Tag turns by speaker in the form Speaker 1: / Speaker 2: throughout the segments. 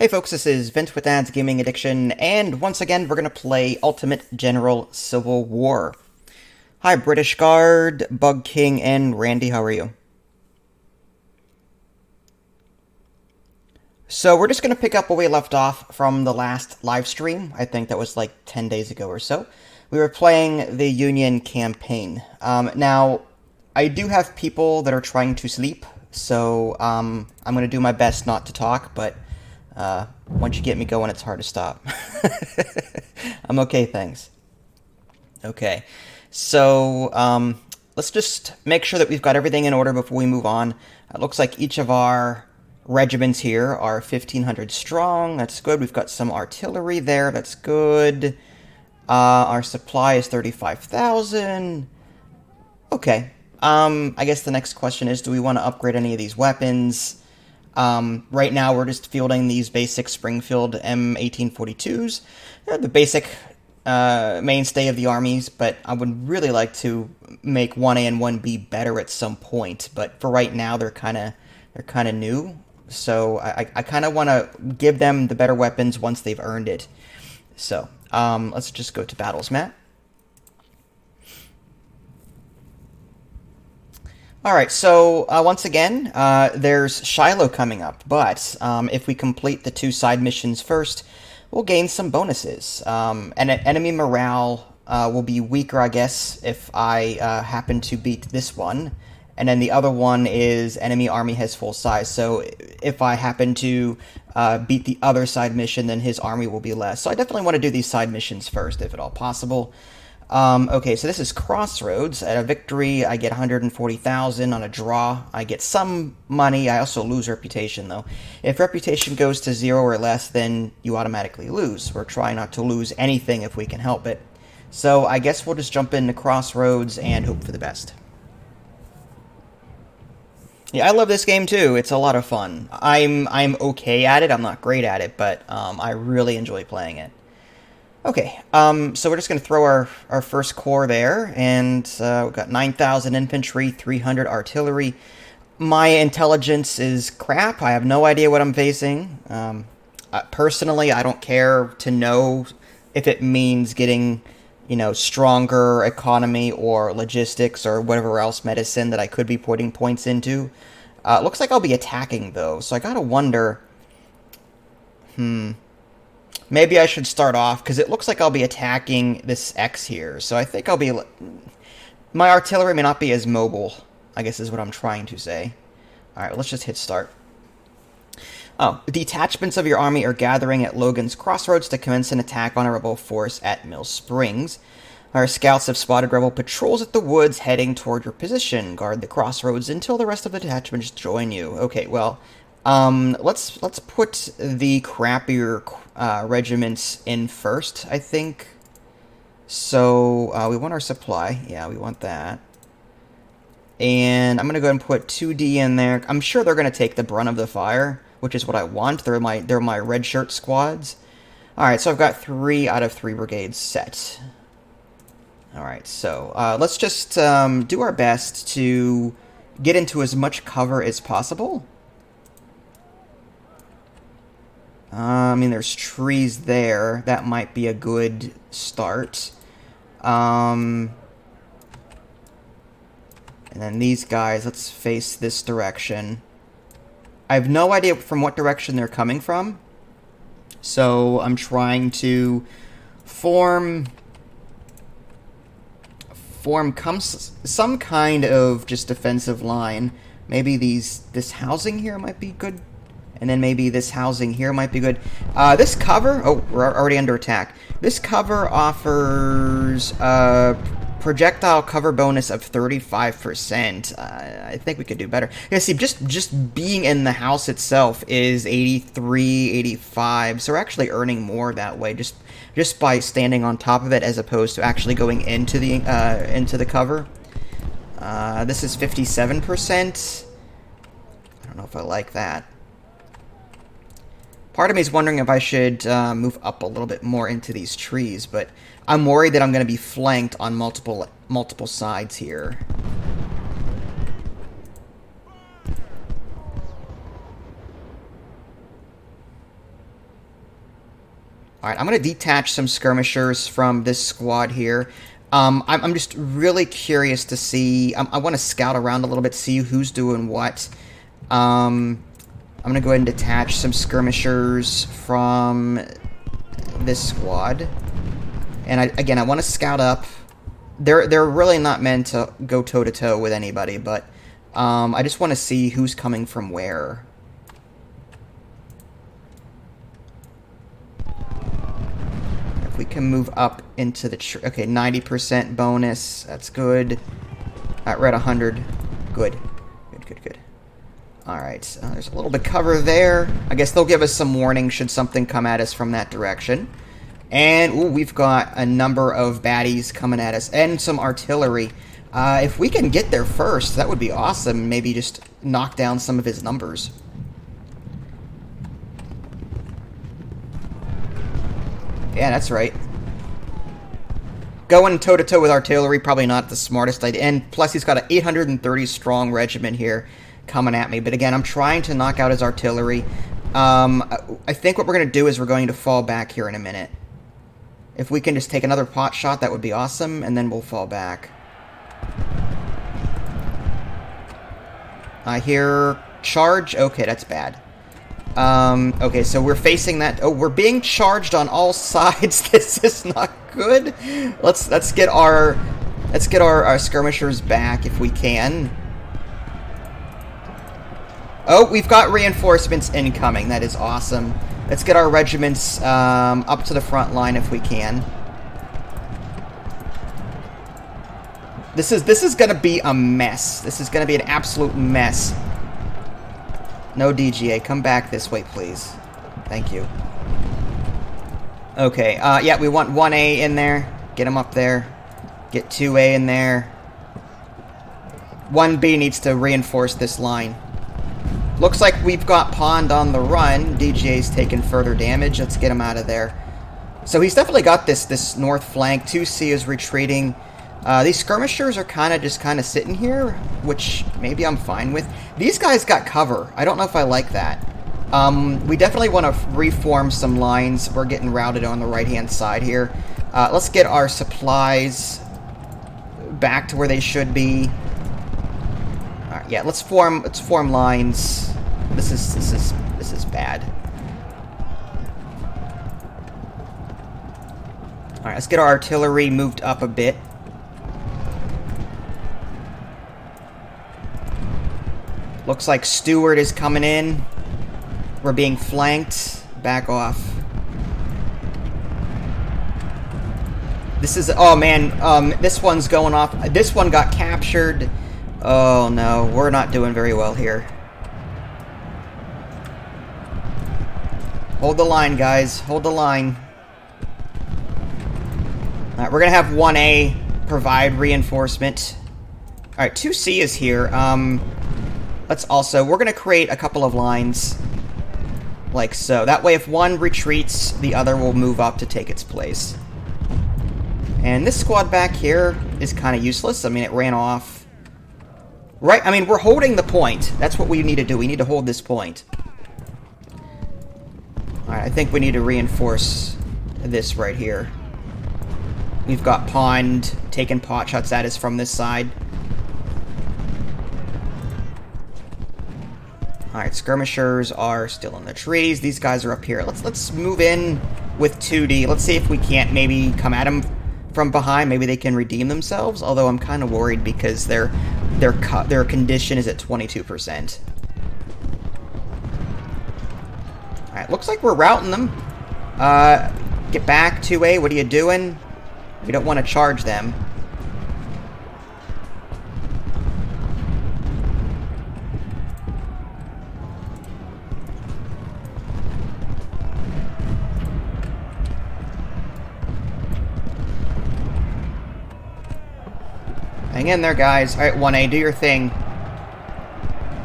Speaker 1: Hey folks, this is Vince with Ads Gaming Addiction, and once again we're going to play Ultimate General Civil War. Hi British Guard, Bug King, and Randy, how are you? So we're just going to pick up where we left off from the last live stream. I think that was like 10 days ago or so. We were playing the Union campaign. Now, I do have people that are trying to sleep, so I'm going to do my best not to talk, but once you get me going, it's hard to stop. I'm okay, thanks. Okay, so let's just make sure that we've got everything in order before we move on. It looks like each of our regiments here are 1,500 strong. That's good. We've got some artillery there. That's good. Our supply is 35,000. Okay. I guess the next question is, do we want to upgrade any of these weapons? Right now, we're just fielding these basic Springfield M1842s. They're the basic mainstay of the armies, but I would really like to make 1A and 1B better at some point. But for right now, they're kind of new. So I kind of want to give them the better weapons once they've earned it. So let's just go to battles map. Alright, so once again, there's Shiloh coming up, but if we complete the 2 side missions first, we'll gain some bonuses. And enemy morale will be weaker, I guess, if I happen to beat this one. And then the other one is enemy army has full size, so if I happen to beat the other side mission, then his army will be less. So I definitely want to do these side missions first, if at all possible. Okay, so this is Crossroads. At a victory, I get 140,000. On a draw, I get some money. I also lose reputation, though. If reputation goes to 0 or less, then you automatically lose. We're trying not to lose anything if we can help it. So I guess we'll just jump into Crossroads and hope for the best. Yeah, I love this game, too. It's a lot of fun. I'm okay at it. I'm not great at it, but I really enjoy playing it. Okay, so we're just going to throw our first corps there, and we've got 9,000 infantry, 300 artillery. My intelligence is crap. I have no idea what I'm facing. Personally, I don't care to know if it means getting, stronger economy or logistics or whatever else medicine that I could be putting points into. It looks like I'll be attacking, though, so I gotta wonder... Maybe I should start off, because it looks like I'll be attacking this X here. So I think I'll be... My artillery may not be as mobile, I guess is what I'm trying to say. Alright, well, let's just hit start. Oh, detachments of your army are gathering at Logan's Crossroads to commence an attack on a rebel force at Mill Springs. Our scouts have spotted rebel patrols at the woods heading toward your position. Guard the crossroads until the rest of the detachments join you. Okay, well... let's put the crappier regiments in first, I think. So, we want our supply. Yeah, we want that. And I'm going to go ahead and put 2D in there. I'm sure they're going to take the brunt of the fire, which is what I want. They're my red shirt squads. Alright, so I've got 3 out of 3 brigades set. Alright, so let's just do our best to get into as much cover as possible. I mean, there's trees there. That might be a good start. And then these guys, let's face this direction. I have no idea from what direction they're coming from. So I'm trying to form some kind of just defensive line. Maybe this housing here might be good. And then maybe this housing here might be good. This cover... Oh, we're already under attack. This cover offers a projectile cover bonus of 35%. I think we could do better. Yeah, see, just being in the house itself is 83, 85. So we're actually earning more that way, just by standing on top of it as opposed to actually going into the cover. This is 57%. I don't know if I like that. Part of me is wondering if I should move up a little bit more into these trees, but I'm worried that I'm going to be flanked on multiple sides here. Alright, I'm going to detach some skirmishers from this squad here. I'm just really curious to see... I want to scout around a little bit, see who's doing what. I'm going to go ahead and detach some skirmishers from this squad. And again, I want to scout up. They're really not meant to go toe-to-toe with anybody, but I just want to see who's coming from where. If we can move up into the... okay, 90% bonus. That's good. Alright, we're at 100. Good. Good. Alright, there's a little bit of cover there. I guess they'll give us some warning should something come at us from that direction. And, ooh, we've got a number of baddies coming at us. And some artillery. If we can get there first, that would be awesome. Maybe just knock down some of his numbers. Yeah, that's right. Going toe-to-toe with artillery, probably not the smartest idea. And plus, he's got an 830 strong regiment here coming at me. But again, I'm trying to knock out his artillery. I think what we're going to do is we're going to fall back here in a minute. If we can just take another pot shot, that would be awesome, and then we'll fall back. I hear charge. Okay, that's bad. Okay, so we're facing that. Oh, we're being charged on all sides. This is not good. Let's get our skirmishers back if we can. Oh, we've got reinforcements incoming. That is awesome. Let's get our regiments up to the front line if we can. This is gonna be a mess. This is gonna be an absolute mess. No DGA, come back this way, please. Thank you. Okay, yeah, we want 1A in there. Get him up there. Get 2A in there. 1B needs to reinforce this line. Looks like we've got Pond on the run. DGA's taking further damage. Let's get him out of there. So he's definitely got this north flank. 2C is retreating. These skirmishers are kind of sitting here, which maybe I'm fine with. These guys got cover. I don't know if I like that. We definitely want to reform some lines. We're getting routed on the right-hand side here. Let's get our supplies back to where they should be. All right, yeah, let's form lines. This is bad. All right, let's get our artillery moved up a bit. Looks like Stewart is coming in. We're being flanked. Back off. This is... oh, man. This one's going off. This one got captured. Oh, no. We're not doing very well here. Hold the line, guys. Hold the line. Alright, we're going to have 1A provide reinforcement. Alright, 2C is here. Let's also... we're going to create a couple of lines. Like so. That way, if one retreats, the other will move up to take its place. And this squad back here is kind of useless. I mean, it ran off. Right? I mean, we're holding the point. That's what we need to do. We need to hold this point. Alright, I think we need to reinforce this right here. We've got Pond taking pot shots at us from this side. Alright, skirmishers are still in the trees. These guys are up here. Let's move in with 2D. Let's see if we can't maybe come at them from behind. Maybe they can redeem themselves. Although I'm kind of worried because their condition is at 22%. Alright, looks like we're routing them. Get back, 2A. What are you doing? We don't want to charge them. Hang in there, guys. Alright, 1A, do your thing.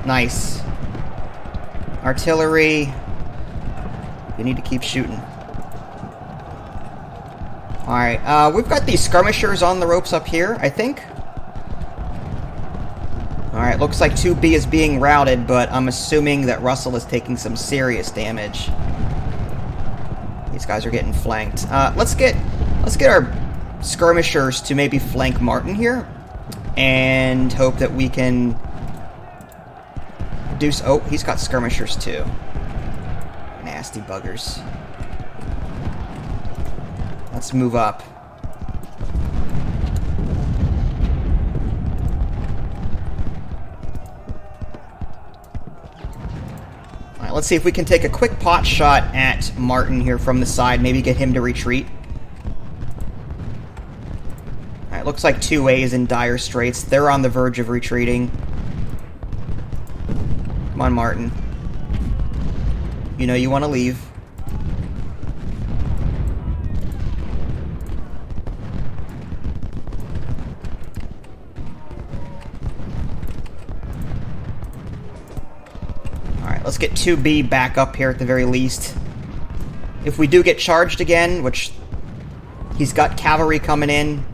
Speaker 1: Nice. Artillery. You need to keep shooting. Alright, we've got these skirmishers on the ropes up here, I think. Alright, looks like 2B is being routed, but I'm assuming that Russell is taking some serious damage. These guys are getting flanked. Let's get our skirmishers to maybe flank Martin here, and hope that we can do. Oh, he's got skirmishers too. Nasty buggers. Let's move up. Alright, let's see if we can take a quick pot shot at Martin here from the side, maybe get him to retreat. Alright, looks like 2A is in dire straits. They're on the verge of retreating. Come on, Martin. You know you want to leave. Alright, let's get 2B back up here at the very least. If we do get charged again, which he's got cavalry coming in.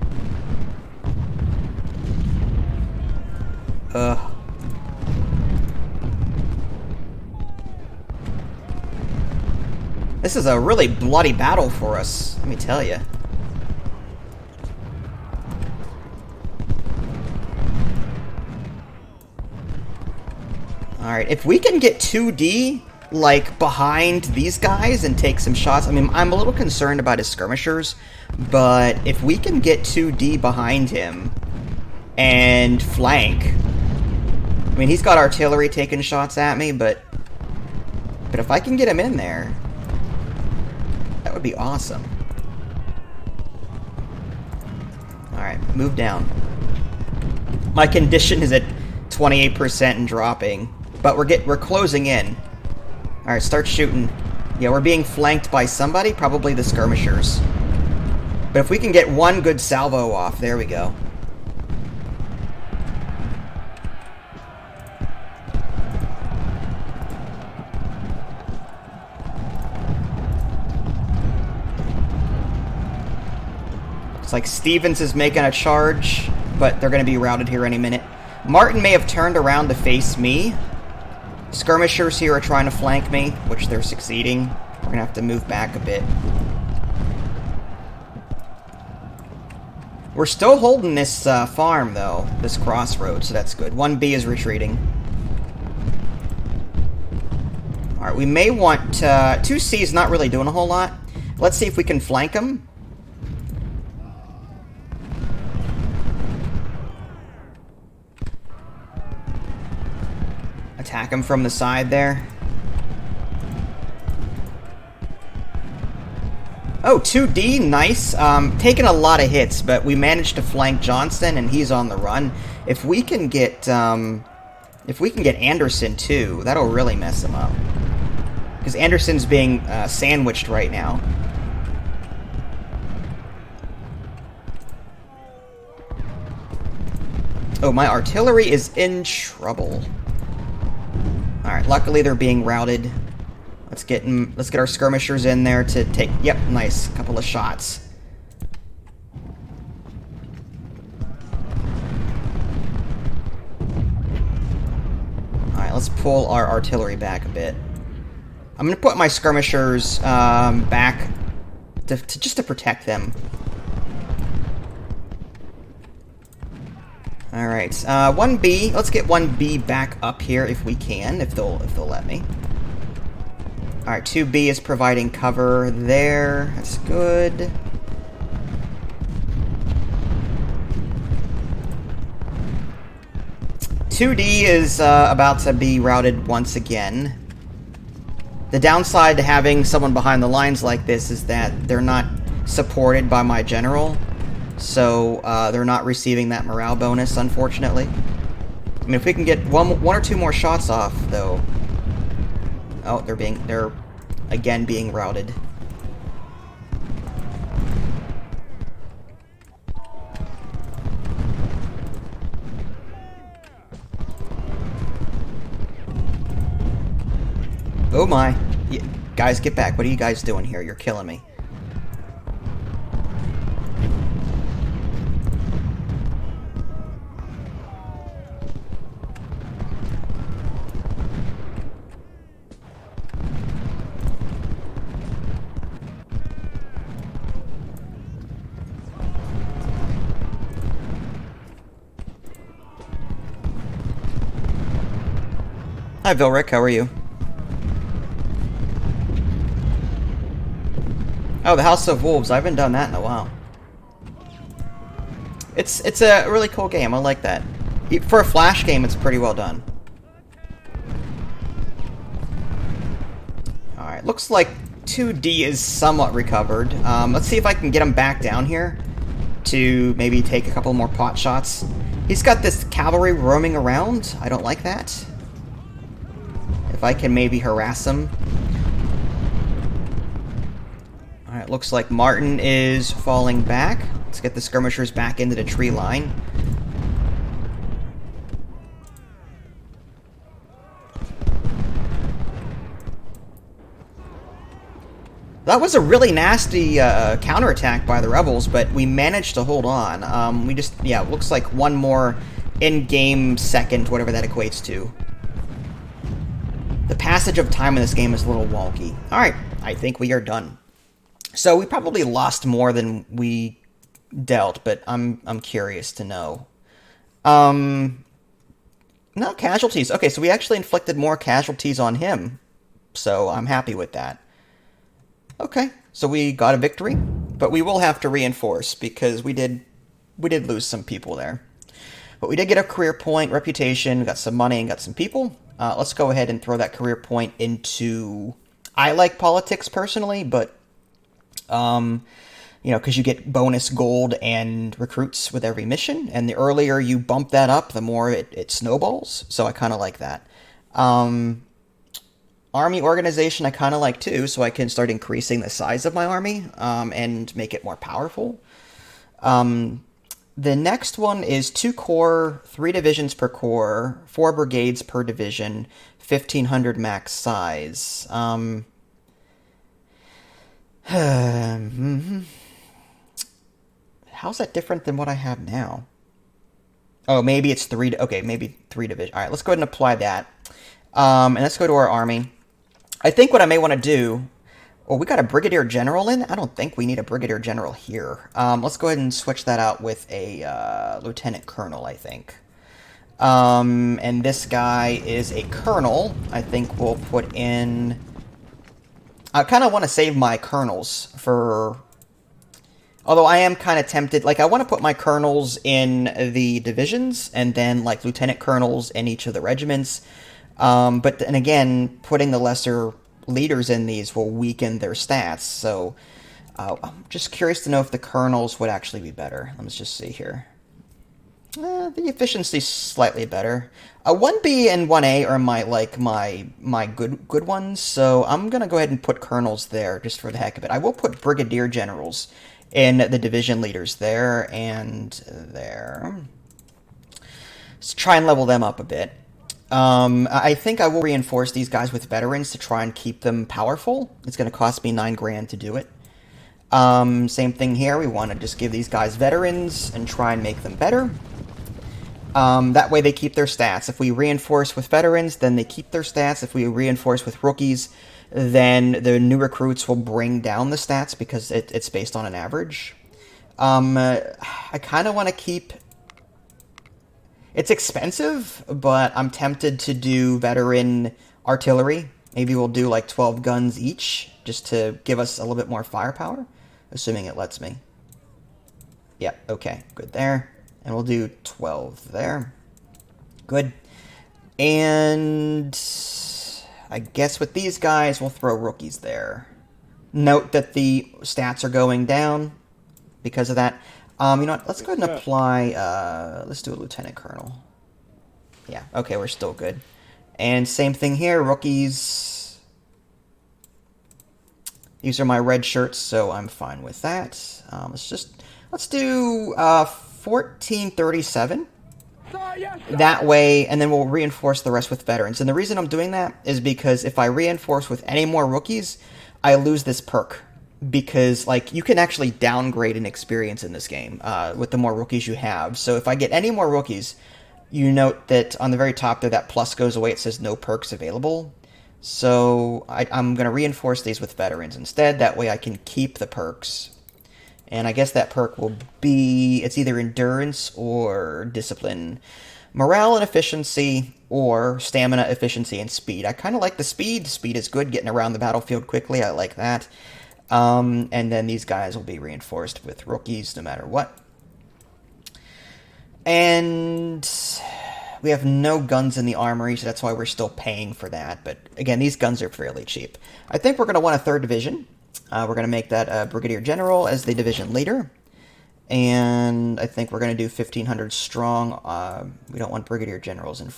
Speaker 1: This is a really bloody battle for us, let me tell you. Alright, if we can get 2D, like, behind these guys and take some shots... I mean, I'm a little concerned about his skirmishers, but if we can get 2D behind him and flank... I mean, he's got artillery taking shots at me, but if I can get him in there... that would be awesome. Alright, move down. My condition is at 28% and dropping, but we're closing in. Alright, start shooting. Yeah, we're being flanked by somebody, probably the skirmishers. But if we can get one good salvo off, there we go. It's like Stevens is making a charge, but they're going to be routed here any minute. Martin may have turned around to face me. Skirmishers here are trying to flank me, which they're succeeding. We're going to have to move back a bit. We're still holding this farm, though, this crossroad, so that's good. 1B is retreating. Alright, we may want... 2C is not really doing a whole lot. Let's see if we can flank them. Attack him from the side there. Oh, 2D, nice. Taking a lot of hits, but we managed to flank Johnson, and he's on the run. If we can get Anderson too, that'll really mess him up. Because Anderson's being sandwiched right now. Oh, my artillery is in trouble. Alright, luckily they're being routed. Let's get our skirmishers in there to take... Yep, nice. Couple of shots. Alright, let's pull our artillery back a bit. I'm gonna put my skirmishers back just to protect them. Alright, 1B. Let's get 1B back up here if we can, if they'll let me. Alright, 2B is providing cover there. That's good. .2D is about to be routed once again. The downside to having someone behind the lines like this is that they're not supported by my general. So, they're not receiving that morale bonus, unfortunately. I mean, if we can get one or two more shots off, though... Oh, they're again being routed. Oh my. Guys, get back. What are you guys doing here? You're killing me. Hi, Vilric. How are you? Oh, the House of Wolves. I haven't done that in a while. It's a really cool game. I like that. For a Flash game, it's pretty well done. Alright, looks like 2D is somewhat recovered. Let's see if I can get him back down here to maybe take a couple more pot shots. He's got this cavalry roaming around. I don't like that. If I can maybe harass him. Alright, looks like Martin is falling back. Let's get the skirmishers back into the tree line. That was a really nasty counterattack by the rebels, but we managed to hold on. Yeah, it looks like one more in-game second, whatever that equates to. The passage of time in this game is a little wonky. Alright, I think we are done. So we probably lost more than we dealt, but I'm curious to know. No casualties. Okay, so we actually inflicted more casualties on him. So I'm happy with that. Okay, so we got a victory, but we will have to reinforce because we did lose some people there. But we did get a career point, reputation, got some money, and got some people. Let's go ahead and throw that career point into... I like politics personally, but you know, because you get bonus gold and recruits with every mission, and the earlier you bump that up, the more it snowballs. So I kind of like that. Army organization I kind of like too, so I can start increasing the size of my army and make it more powerful. The next one is 2 corps, 3 divisions per corps, 4 brigades per division, 1,500 max size. How's that different than what I have now? Oh, maybe it's 3... Okay, maybe 3 divisions. Alright, let's go ahead and apply that. And let's go to our army. I think what I may want to do... Oh, we got a brigadier general in? I don't think we need a brigadier general here. Let's go ahead and switch that out with a lieutenant colonel, I think. And this guy is a colonel. I think we'll put in... I kind of want to save my colonels for... Although I am kind of tempted... Like, I want to put my colonels in the divisions, and then, like, lieutenant colonels in each of the regiments. But then again, putting the lesser leaders in these will weaken their stats, so I'm just curious to know if the colonels would actually be better. Let's just see here. The efficiency's slightly better. 1B and 1A are my good ones, so I'm gonna go ahead and put colonels there just for the heck of it. I will put brigadier generals in the division leaders there and there. Let's try and level them up a bit. I think I will reinforce these guys with veterans to try and keep them powerful. It's going to cost me 9 grand to do it. Same thing here. We want to just give these guys veterans and try and make them better. That way they keep their stats. If we reinforce with veterans, then they keep their stats. If we reinforce with rookies, then the new recruits will bring down the stats because it's based on an average. I kind of want to keep... It's expensive, but I'm tempted to do veteran artillery. Maybe we'll do like 12 guns each, just to give us a little bit more firepower, assuming it lets me. Yeah, okay, good there. And we'll do 12 there. Good. And I guess with these guys, we'll throw rookies there. Note that the stats are going down because of that. You know what, let's go ahead and apply, let's do a lieutenant colonel. Yeah, okay, we're still good. And same thing here, rookies. These are my red shirts, so I'm fine with that. Let's do 1437. That way, and then we'll reinforce the rest with veterans. And the reason I'm doing that is because if I reinforce with any more rookies, I lose this perk. Because, like, you can actually downgrade an experience in this game with the more rookies you have. So if I get any more rookies, you note that on the very top there, that plus goes away. It says no perks available. So I'm going to reinforce these with veterans instead. That way I can keep the perks. And I guess that perk will be... It's either endurance or discipline. Morale and efficiency or stamina, efficiency, and speed. I kind of like the speed. Speed is good, getting around the battlefield quickly. I like that. And then these guys will be reinforced with rookies no matter what. And we have no guns in the armory, so that's why we're still paying for that. But again, these guns are fairly cheap. I think we're going to want a 3rd division. We're going to make that Brigadier General as the division leader. And I think we're going to do 1,500 strong. We don't want Brigadier Generals, and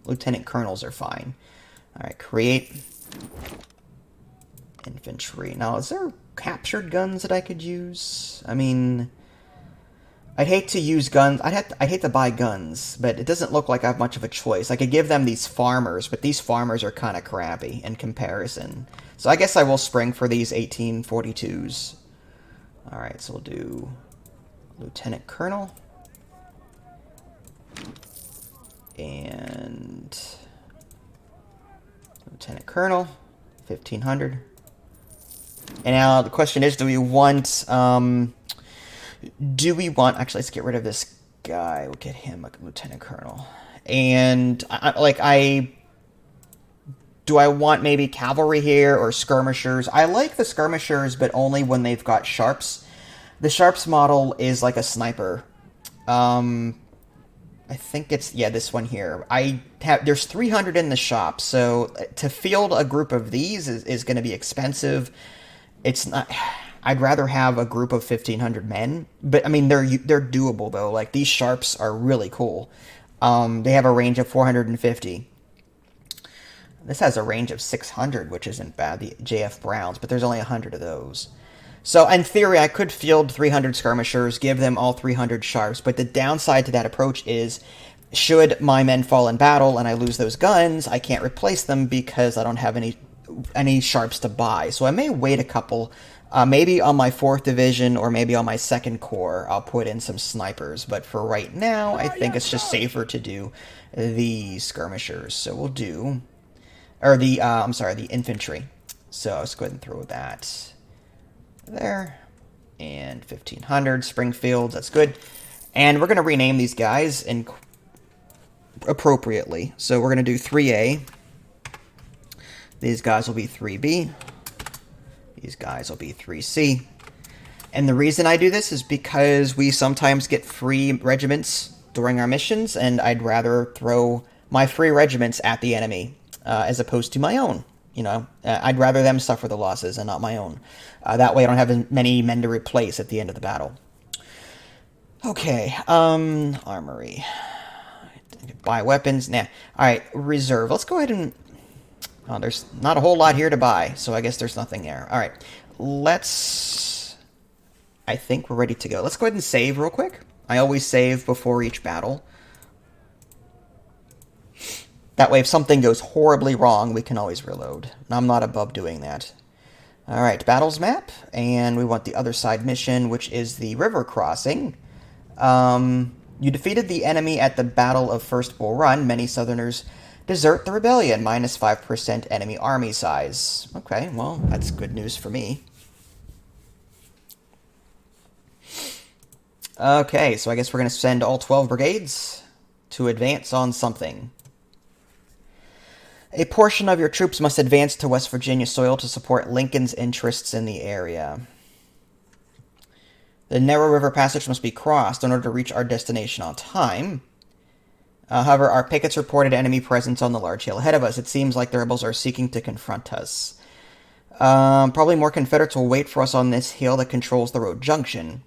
Speaker 1: Lieutenant Colonels are fine. All right, create infantry. Now, is there captured guns that I could use? I mean, I'd hate to use guns. I'd hate to buy guns, but it doesn't look like I have much of a choice. I could give them these farmers, but these farmers are kind of crappy in comparison. So I guess I will spring for these 1842s. All right, so we'll do Lieutenant Colonel and Lieutenant Colonel, 1,500. And now the question is, do we want, actually, let's get rid of this guy. We'll get him a Lieutenant Colonel. And, do I want maybe cavalry here or skirmishers? I like the skirmishers, but only when they've got sharps. The sharps model is like a sniper. I think it's, this one here. There's 300 in the shop, so to field a group of these is going to be expensive. It's not. I'd rather have a group of 1,500 men, but I mean they're doable though. Like these sharps are really cool. They have a range of 450. This has a range of 600, which isn't bad. The JF Browns, but there's only 100 of those. So in theory, I could field 300 skirmishers, give them all 300 sharps. But the downside to that approach is, should my men fall in battle and I lose those guns, I can't replace them because I don't have any sharps to buy. So I may wait a couple, maybe on my 4th division or maybe on my 2nd corps, I'll put in some snipers. But for right now, I think it's just safer to do the skirmishers. So we'll do, or the infantry. So let's go ahead and throw that there. And 1,500 Springfields, that's good. And we're going to rename these guys appropriately. So we're going to do 3A. These guys will be 3B. These guys will be 3C. And the reason I do this is because we sometimes get free regiments during our missions, and I'd rather throw my free regiments at the enemy as opposed to my own. I'd rather them suffer the losses and not my own. That way I don't have as many men to replace at the end of the battle. Okay, armory. Buy weapons. Nah. Alright, reserve. Let's go ahead and... Oh, there's not a whole lot here to buy, so I guess there's nothing there. Alright, I think we're ready to go. Let's go ahead and save real quick. I always save before each battle. That way, if something goes horribly wrong, we can always reload. And I'm not above doing that. Alright, battles map. And we want the other side mission, which is the river crossing. You defeated the enemy at the Battle of First Bull Run. Many Southerners desert the rebellion. Minus 5% enemy army size. Okay, well, that's good news for me. Okay, so I guess we're going to send all 12 brigades to advance on something. A portion of your troops must advance to West Virginia soil to support Lincoln's interests in the area. The narrow river passage must be crossed in order to reach our destination on time. However, our pickets reported enemy presence on the large hill ahead of us. It seems like the rebels are seeking to confront us. Probably more Confederates will wait for us on this hill that controls the road junction.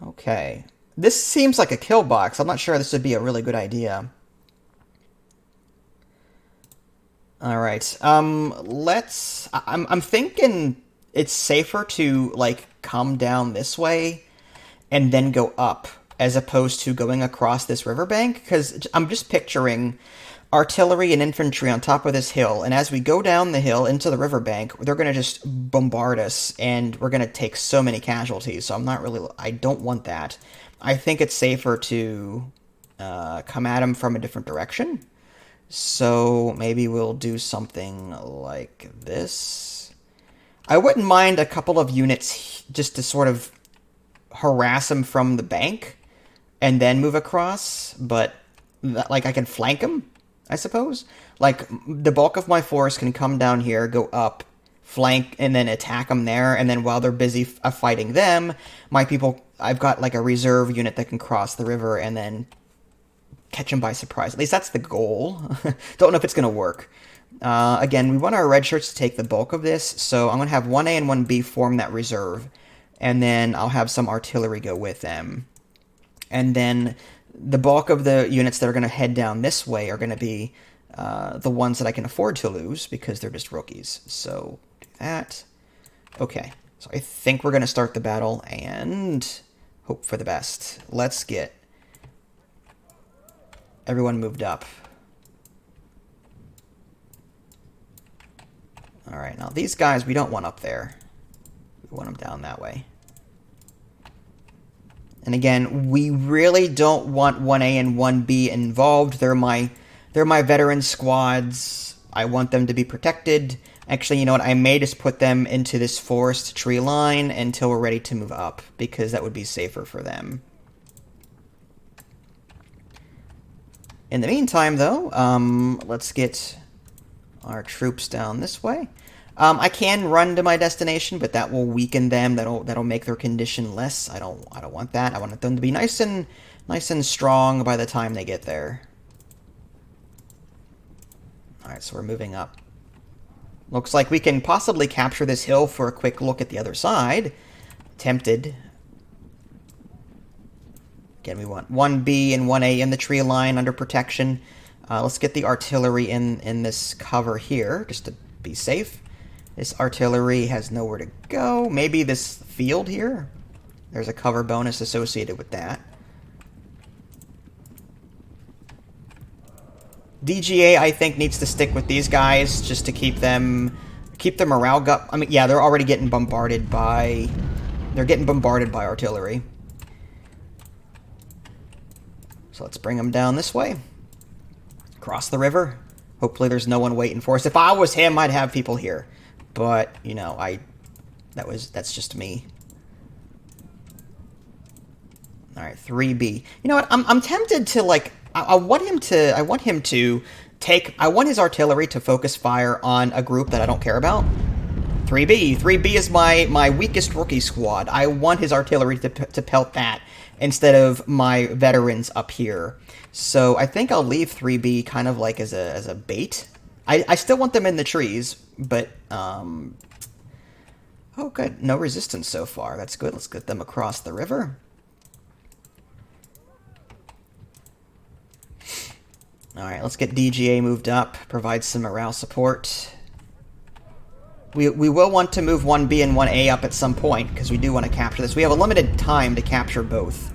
Speaker 1: Okay. This seems like a kill box. I'm not sure this would be a really good idea. Alright, I'm thinking it's safer to, come down this way and then go up, as opposed to going across this riverbank, because I'm just picturing artillery and infantry on top of this hill, and as we go down the hill into the riverbank, they're going to just bombard us, and we're going to take so many casualties, so I don't want that. I think it's safer to come at them from a different direction. So maybe we'll do something like this. I wouldn't mind a couple of units just to sort of harass them from the bank and then move across, but like I can flank them, I suppose. Like the bulk of my force can come down here, go up, flank, and then attack them there. And then while they're busy fighting them, my people, I've got like a reserve unit that can cross the river and then catch them by surprise. At least that's the goal. Don't know if it's going to work. Again, we want our red shirts to take the bulk of this, so I'm going to have 1A and 1B form that reserve, and then I'll have some artillery go with them. And then the bulk of the units that are going to head down this way are going to be the ones that I can afford to lose, because they're just rookies. So, do that. Okay, so I think we're going to start the battle, and hope for the best. Let's get everyone moved up. Alright, now these guys we don't want up there. We want them down that way. And again, we really don't want 1A and 1B involved. They're my veteran squads. I want them to be protected. Actually, you know what? I may just put them into this forest tree line until we're ready to move up, because that would be safer for them. In the meantime, though, let's get our troops down this way. I can run to my destination, but that will weaken them. That'll make their condition less. I don't want that. I want them to be nice and strong by the time they get there. All right, so we're moving up. Looks like we can possibly capture this hill for a quick look at the other side. Tempted. Again, we want 1B and 1A in the tree line under protection. Let's get the artillery in this cover here, just to be safe. This artillery has nowhere to go. Maybe this field here? There's a cover bonus associated with that. DGA, I think, needs to stick with these guys just to keep their morale up. I mean, yeah, they're already getting bombarded by... They're getting bombarded by artillery. So let's bring them down this way. Cross the river. Hopefully there's no one waiting for us. If I was him, I'd have people here. But, you know, that's just me. Alright, 3B. You know what? I'm tempted to, like, I want his artillery to focus fire on a group that I don't care about. 3B. 3B is my weakest rookie squad. I want his artillery to pelt that instead of my veterans up here. So I think I'll leave 3B kind of like as a bait. I still want them in the trees, but oh good, no resistance so far. That's good. Let's get them across the river. Alright, let's get DGA moved up, provide some morale support. We will want to move 1B and 1A up at some point, because we do want to capture this. We have a limited time to capture both.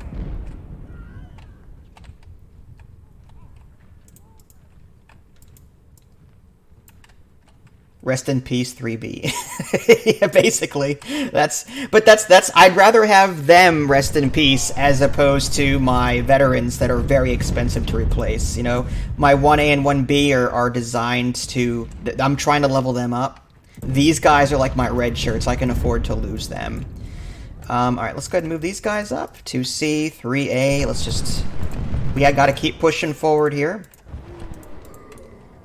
Speaker 1: Rest in peace, 3B. Yeah, basically. That's I'd rather have them rest in peace as opposed to my veterans that are very expensive to replace. You know, my 1A and 1B are designed to... I'm trying to level them up. These guys are like my red shirts. I can afford to lose them. Alright, let's go ahead and move these guys up. 2C, 3A. Let's just... We got to keep pushing forward here.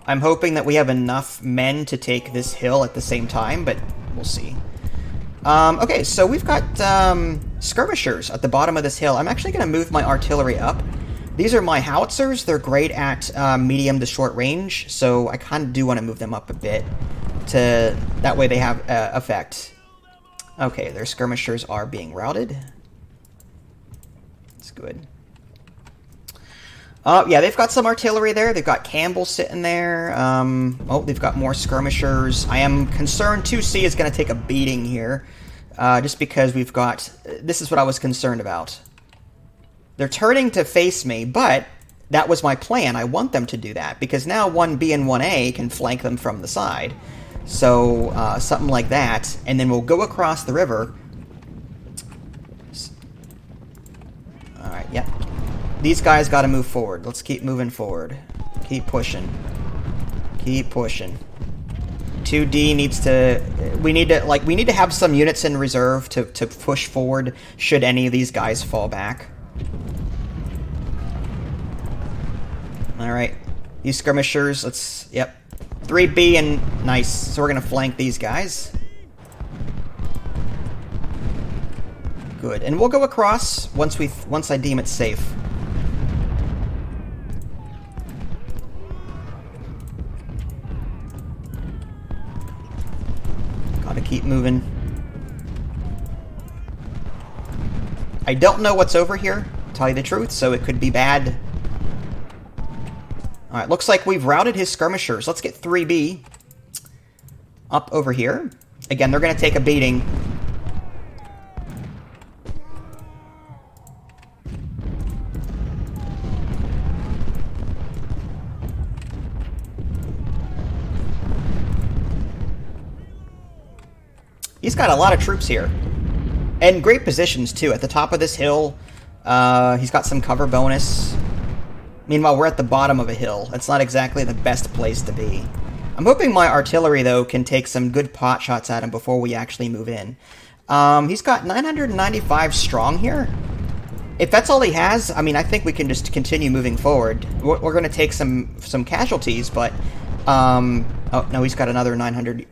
Speaker 1: I'm hoping that we have enough men to take this hill at the same time, but we'll see. Okay, so we've got skirmishers at the bottom of this hill. I'm actually going to move my artillery up. These are my howitzers. They're great at medium to short range, so I kind of do want to move them up a bit. That way they have effect. Okay, their skirmishers are being routed. That's good. Yeah, they've got some artillery there. They've got Campbell sitting there. Oh, they've got more skirmishers. I am concerned 2C is going to take a beating here. Just because we've got... This is what I was concerned about. They're turning to face me, but that was my plan. I want them to do that, because now 1B and 1A can flank them from the side. So, something like that. And then we'll go across the river. Alright, yep. These guys got to move forward. Let's keep moving forward. Keep pushing. Keep pushing. 2D needs to... We need to have some units in reserve to push forward should any of these guys fall back. Alright. These skirmishers, let's... Yep. 3B and... Nice. So we're gonna flank these guys. Good. And we'll go across once I deem it safe. Gotta keep moving. I don't know what's over here, to tell you the truth, so it could be bad. Alright, looks like we've routed his skirmishers. Let's get 3B up over here. Again, they're going to take a beating. He's got a lot of troops here. And great positions, too. At the top of this hill, he's got some cover bonus. Meanwhile, we're at the bottom of a hill. It's not exactly the best place to be. I'm hoping my artillery, though, can take some good pot shots at him before we actually move in. He's got 995 strong here. If that's all he has, I mean, I think we can just continue moving forward. We're going to take some casualties, but... oh, no, he's got another 900...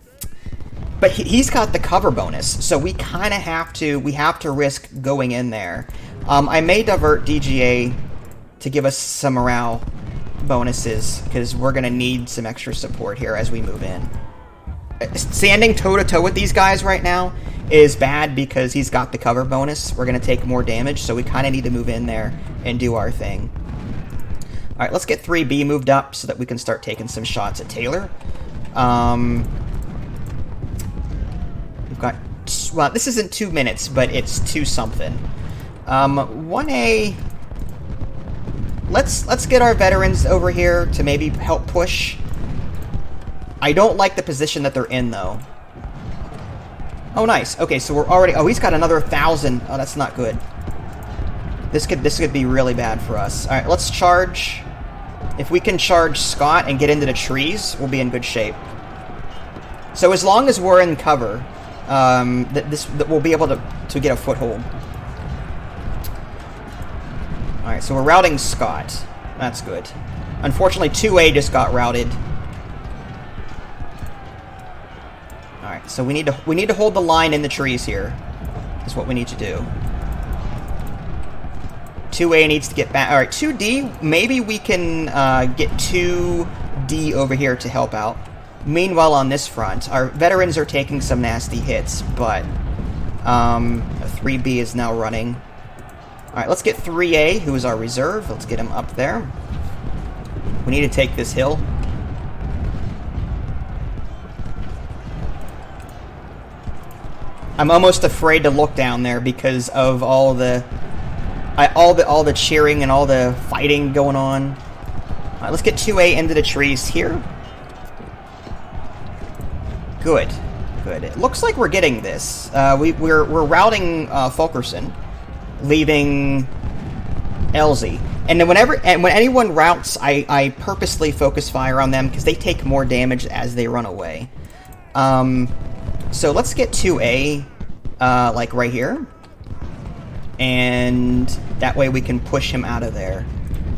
Speaker 1: But he's got the cover bonus, so we kind of have to risk going in there. I may divert DGA to give us some morale bonuses, because we're going to need some extra support here as we move in. Standing toe-to-toe with these guys right now is bad because he's got the cover bonus. We're going to take more damage, so we kind of need to move in there and do our thing. Alright, let's get 3B moved up so that we can start taking some shots at Taylor. We've got... Well, this isn't 2 minutes, but it's 2 something. 1A... Let's get our veterans over here to maybe help push. I don't like the position that they're in, though. Oh, nice. Okay, so we're already... Oh, he's got another 1,000. Oh, that's not good. This could be really bad for us. All right, let's charge. If we can charge Scott and get into the trees, we'll be in good shape. So as long as we're in cover, we'll be able to get a foothold. Alright, so we're routing Scott. That's good. Unfortunately, 2A just got routed. Alright, so we need to hold the line in the trees here. Is what we need to do. 2A needs to get back. Alright, 2D, maybe we can get 2D over here to help out. Meanwhile, on this front, our veterans are taking some nasty hits, but 3B is now running. Alright, let's get 3A, who is our reserve. Let's get him up there. We need to take this hill. I'm almost afraid to look down there because of all the cheering and all the fighting going on. Alright, let's get 2A into the trees here. Good. Good. It looks like we're getting this. We're routing Fulkerson, leaving Elzy. And then when anyone routes, I purposely focus fire on them because they take more damage as they run away. So let's get 2A, like right here. And that way we can push him out of there.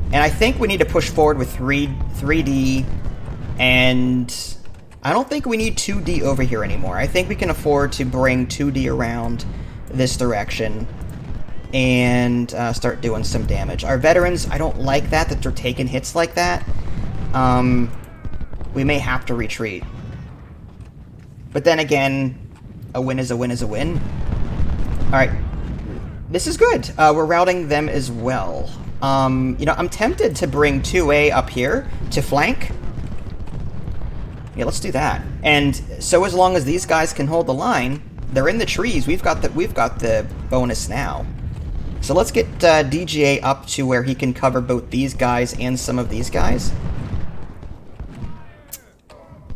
Speaker 1: And I think we need to push forward with 3D, and I don't think we need 2D over here anymore. I think we can afford to bring 2D around this direction and start doing some damage. Our veterans, I don't like that they're taking hits like that. We may have to retreat. But then again, a win is a win is a win. Alright. This is good. We're routing them as well. You know, I'm tempted to bring 2A up here to flank. Yeah, let's do that. And so as long as these guys can hold the line, they're in the trees. We've got the bonus now. So let's get DGA up to where he can cover both these guys and some of these guys.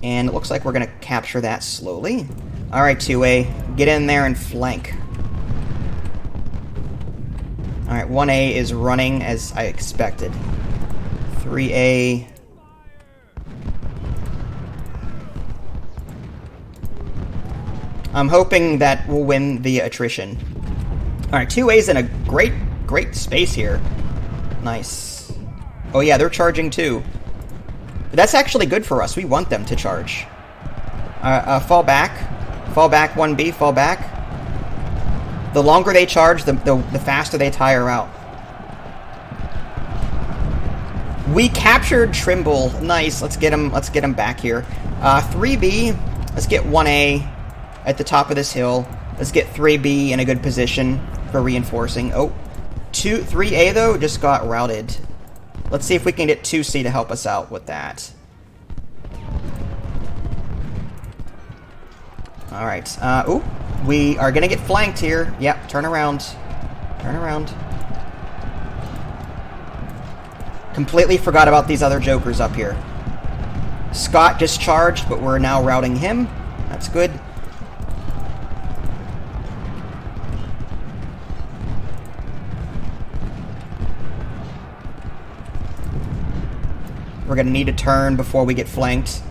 Speaker 1: And it looks like we're going to capture that slowly. Alright, 2A, get in there and flank. Alright, 1A is running as I expected. 3A... I'm hoping that we'll win via attrition. Alright, 2A's in a great space here. Nice. Oh yeah, they're charging too. But that's actually good for us. We want them to charge. Fall back. Fall back, 1B, fall back. The longer they charge, the faster they tire out. We captured Trimble. Nice. Let's get him back here. 3B. Let's get 1A at the top of this hill. Let's get 3B in a good position for reinforcing. Oh, 3A though just got routed. Let's see if we can get 2C to help us out with that. Alright. Ooh. We are gonna get flanked here. Yep, turn around. Turn around. Completely forgot about these other jokers up here. Scott just charged, but we're now routing him. That's good. We're gonna need to turn before we get flanked.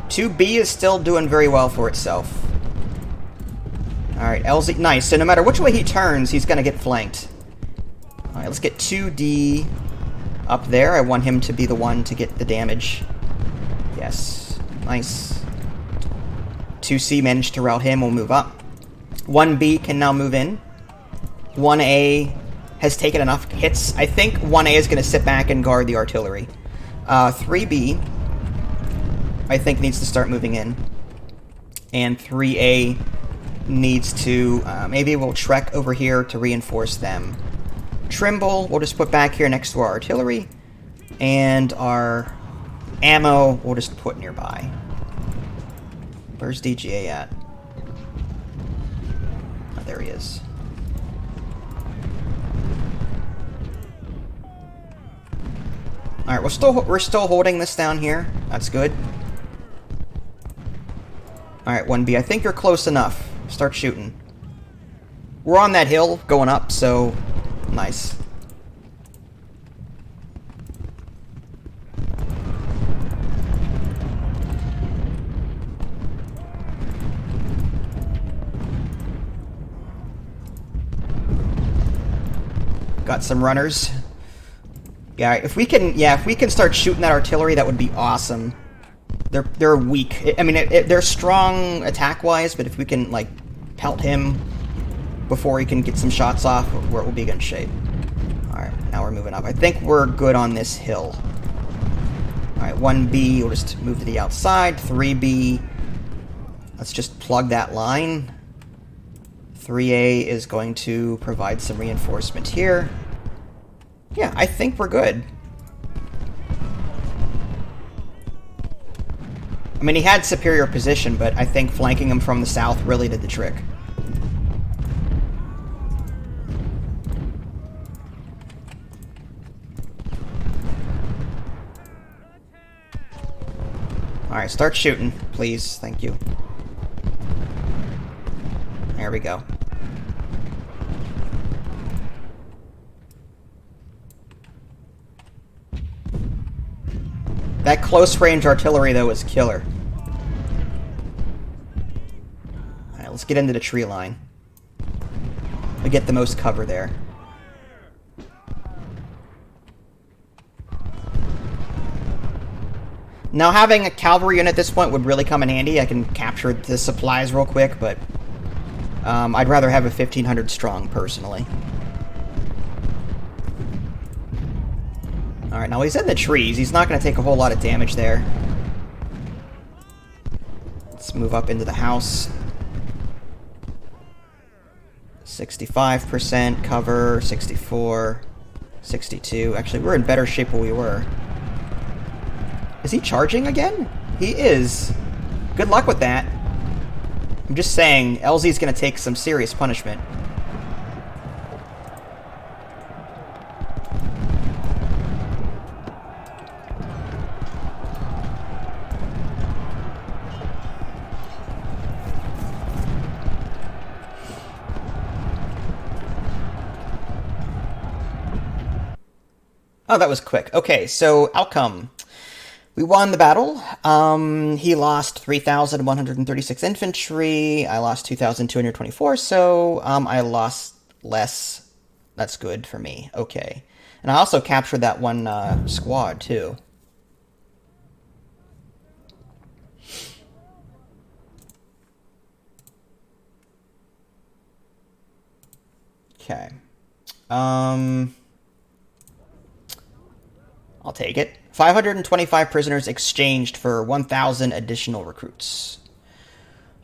Speaker 1: 2B is still doing very well for itself. Alright, LZ, nice. So no matter which way he turns, he's gonna get flanked. Alright, let's get 2D up there. I want him to be the one to get the damage. Yes. Nice. 2C managed to route him. We'll move up. 1B can now move in. 1A has taken enough hits. I think 1A is going to sit back and guard the artillery. 3B, I think, needs to start moving in. And 3A needs to... maybe we'll trek over here to reinforce them. Trimble, we'll just put back here next to our artillery. And our ammo, we'll just put nearby. Where's DGA at? Oh, there he is. Alright, we're still holding this down here. That's good. Alright, 1B, I think you're close enough. Start shooting. We're on that hill going up, so nice. Got some runners. Yeah, if we can start shooting that artillery, that would be awesome. They're weak. I mean, they're strong attack-wise, but if we can, like, pelt him before he can get some shots off, we'll be in good shape. Alright, now we're moving up. I think we're good on this hill. Alright, 1B, we'll just move to the outside. 3B, let's just plug that line. 3A is going to provide some reinforcement here. Yeah, I think we're good. I mean, he had superior position, but I think flanking him from the south really did the trick. Alright, start shooting, please. Thank you. There we go. That close-range artillery, though, is killer. Alright, let's get into the tree line. We get the most cover there. Now, having a cavalry unit at this point would really come in handy. I can capture the supplies real quick, but I'd rather have a 1,500 strong, personally. Alright, now he's in the trees. He's not going to take a whole lot of damage there. Let's move up into the house. 65% cover, 64, 62. Actually, we're in better shape than we were. Is he charging again? He is. Good luck with that. I'm just saying, LZ's going to take some serious punishment. Oh, that was quick. Okay, so outcome. We won the battle. He lost 3,136 infantry. I lost 2,224, so I lost less. That's good for me. Okay. And I also captured that one squad, too. Okay. I'll take it. 525 prisoners exchanged for 1,000 additional recruits.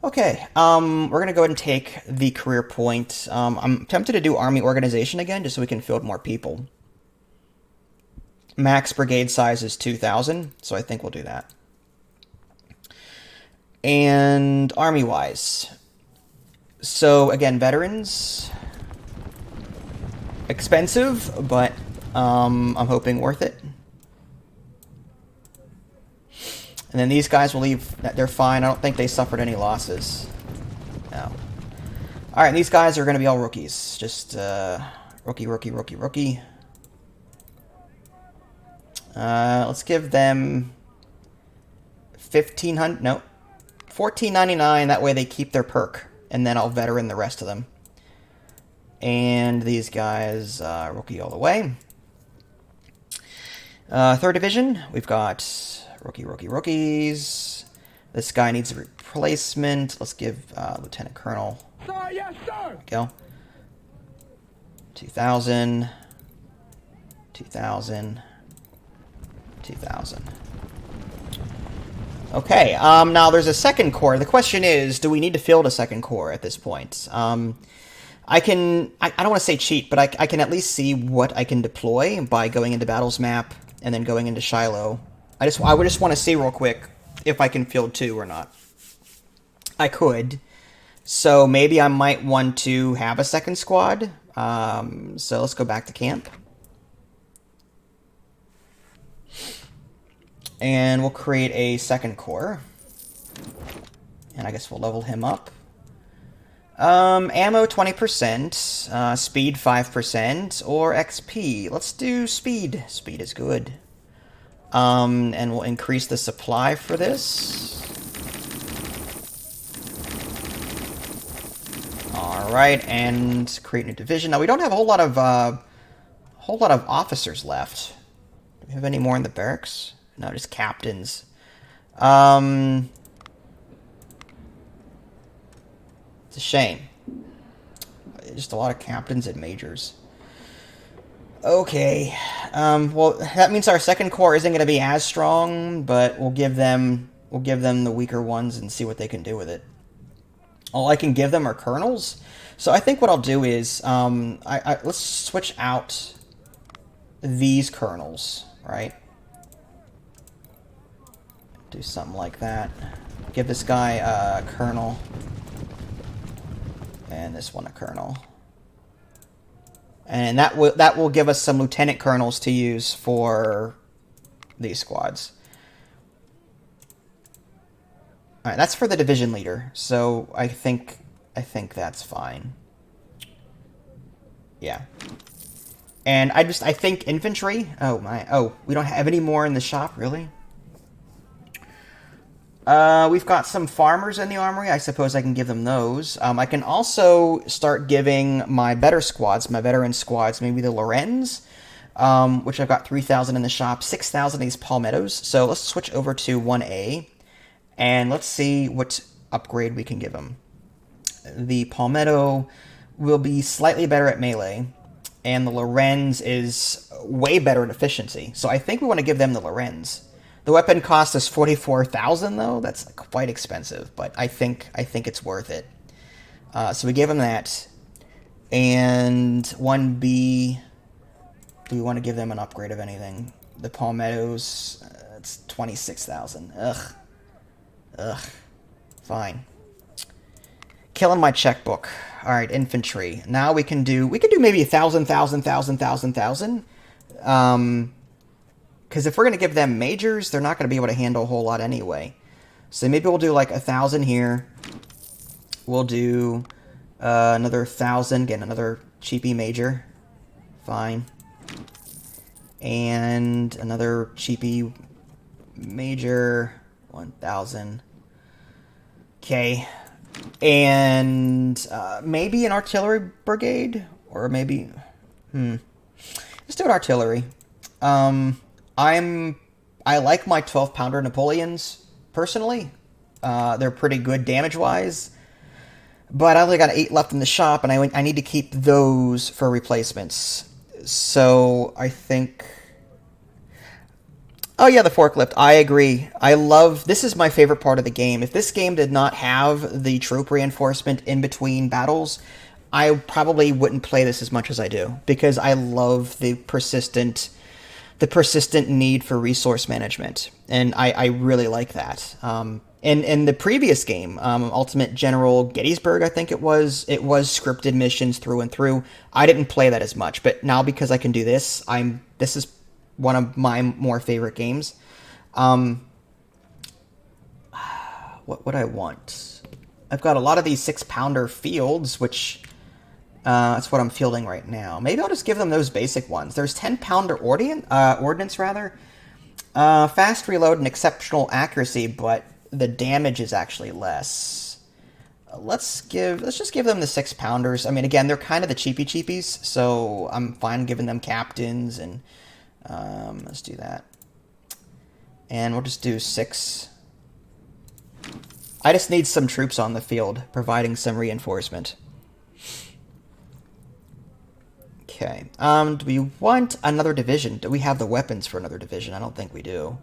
Speaker 1: Okay, we're going to go ahead and take the career point. I'm tempted to do army organization again, just so we can field more people. Max brigade size is 2,000, so I think we'll do that. And army-wise. So, again, veterans. Expensive, but I'm hoping worth it. And then these guys will leave. They're fine. I don't think they suffered any losses. No. Alright, these guys are going to be all rookies. Just rookie. Let's give them 1,500. No. 14.99. That way they keep their perk. And then I'll veteran the rest of them. And these guys, rookie all the way. 3rd division, we've got rookies. This guy needs a replacement. Let's give Lieutenant Colonel.
Speaker 2: Sir, yes, sir.
Speaker 1: There we go. 2,000. 2,000. 2,000. Okay, now there's a second corps. The question is, do we need to field a second corps at this point? I don't want to say cheat, but I can at least see what I can deploy by going into Battles Map and then going into Shiloh. I would just want to see real quick if I can field 2 or not. I could. So maybe I might want to have a second squad. So let's go back to camp. And we'll create a second corps. And I guess we'll level him up. Ammo 20%, speed 5%, or XP. Let's do speed. Speed is good. And we'll increase the supply for this. Alright, and create a new division. Now we don't have a whole lot of officers left. Do we have any more in the barracks? No, just captains. It's a shame. Just a lot of captains and majors. Okay. Well, that means our second corps isn't going to be as strong, but we'll give them the weaker ones and see what they can do with it. All I can give them are colonels. So I think what I'll do is let's switch out these colonels, right? Do something like that. Give this guy a colonel. And this one a colonel. And that will give us some lieutenant colonels to use for these squads. Alright, that's for the division leader. So I think that's fine. Yeah. And I think infantry. Oh my. Oh, we don't have any more in the shop, really? We've got some farmers in the armory. I suppose I can give them those. I can also start giving my better squads, my veteran squads, maybe the Lorenz, which I've got 3,000 in the shop, 6,000 of these palmettos. So let's switch over to 1A, and let's see what upgrade we can give them. The palmetto will be slightly better at melee, and the Lorenz is way better at efficiency. So I think we want to give them the Lorenz. The weapon cost us 44,000 though. That's quite expensive, but I think it's worth it. So we gave him that, and 1B. Do we want to give them an upgrade of anything? The palmettos. It's 26,000. Ugh. Fine. Killing my checkbook. All right, infantry. Now we can do maybe 1,000. Because if we're going to give them majors, they're not going to be able to handle a whole lot anyway. So maybe we'll do like 1,000 here. We'll do another 1,000. Get another cheapy major. Fine. And another cheapy major. 1,000. Okay. And maybe an artillery brigade? Or maybe... Let's do an artillery. I like my 12-pounder Napoleons, personally. They're pretty good damage-wise. But I only got 8 left in the shop, and I need to keep those for replacements. So I think... Oh yeah, the forklift. I agree. I love... This is my favorite part of the game. If this game did not have the troop reinforcement in between battles, I probably wouldn't play this as much as I do, because I love the persistent need for resource management, and I really like that. In the previous game, Ultimate General Gettysburg, I think it was scripted missions through and through. I didn't play that as much, but now because I can do this, this is one of my more favorite games. What would I want? I've got a lot of these 6-pounder fields, which that's what I'm fielding right now. Maybe I'll just give them those basic ones. There's 10-pounder ordnance, rather. Fast reload and exceptional accuracy, but the damage is actually less. Let's just give them the 6-pounders. I mean, again, they're kind of the cheapies, so I'm fine giving them captains, and let's do that. And we'll just do 6. I just need some troops on the field, providing some reinforcement. Okay. Do we want another division? Do we have the weapons for another division? I don't think we do.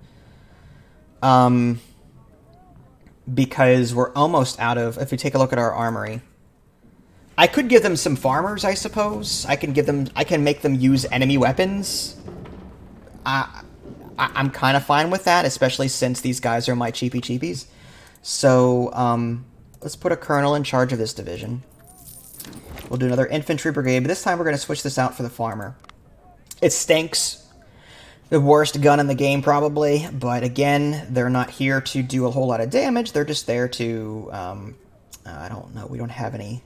Speaker 1: Because we're almost out of... If we take a look at our armory, I could give them some farmers, I suppose. I can make them use enemy weapons. I'm kind of fine with that, especially since these guys are my cheapies. So, let's put a colonel in charge of this division. We'll do another infantry brigade, but this time we're going to switch this out for the farmer. It stinks. The worst gun in the game, probably. But again, they're not here to do a whole lot of damage. They're just there to... I don't know. We don't have any...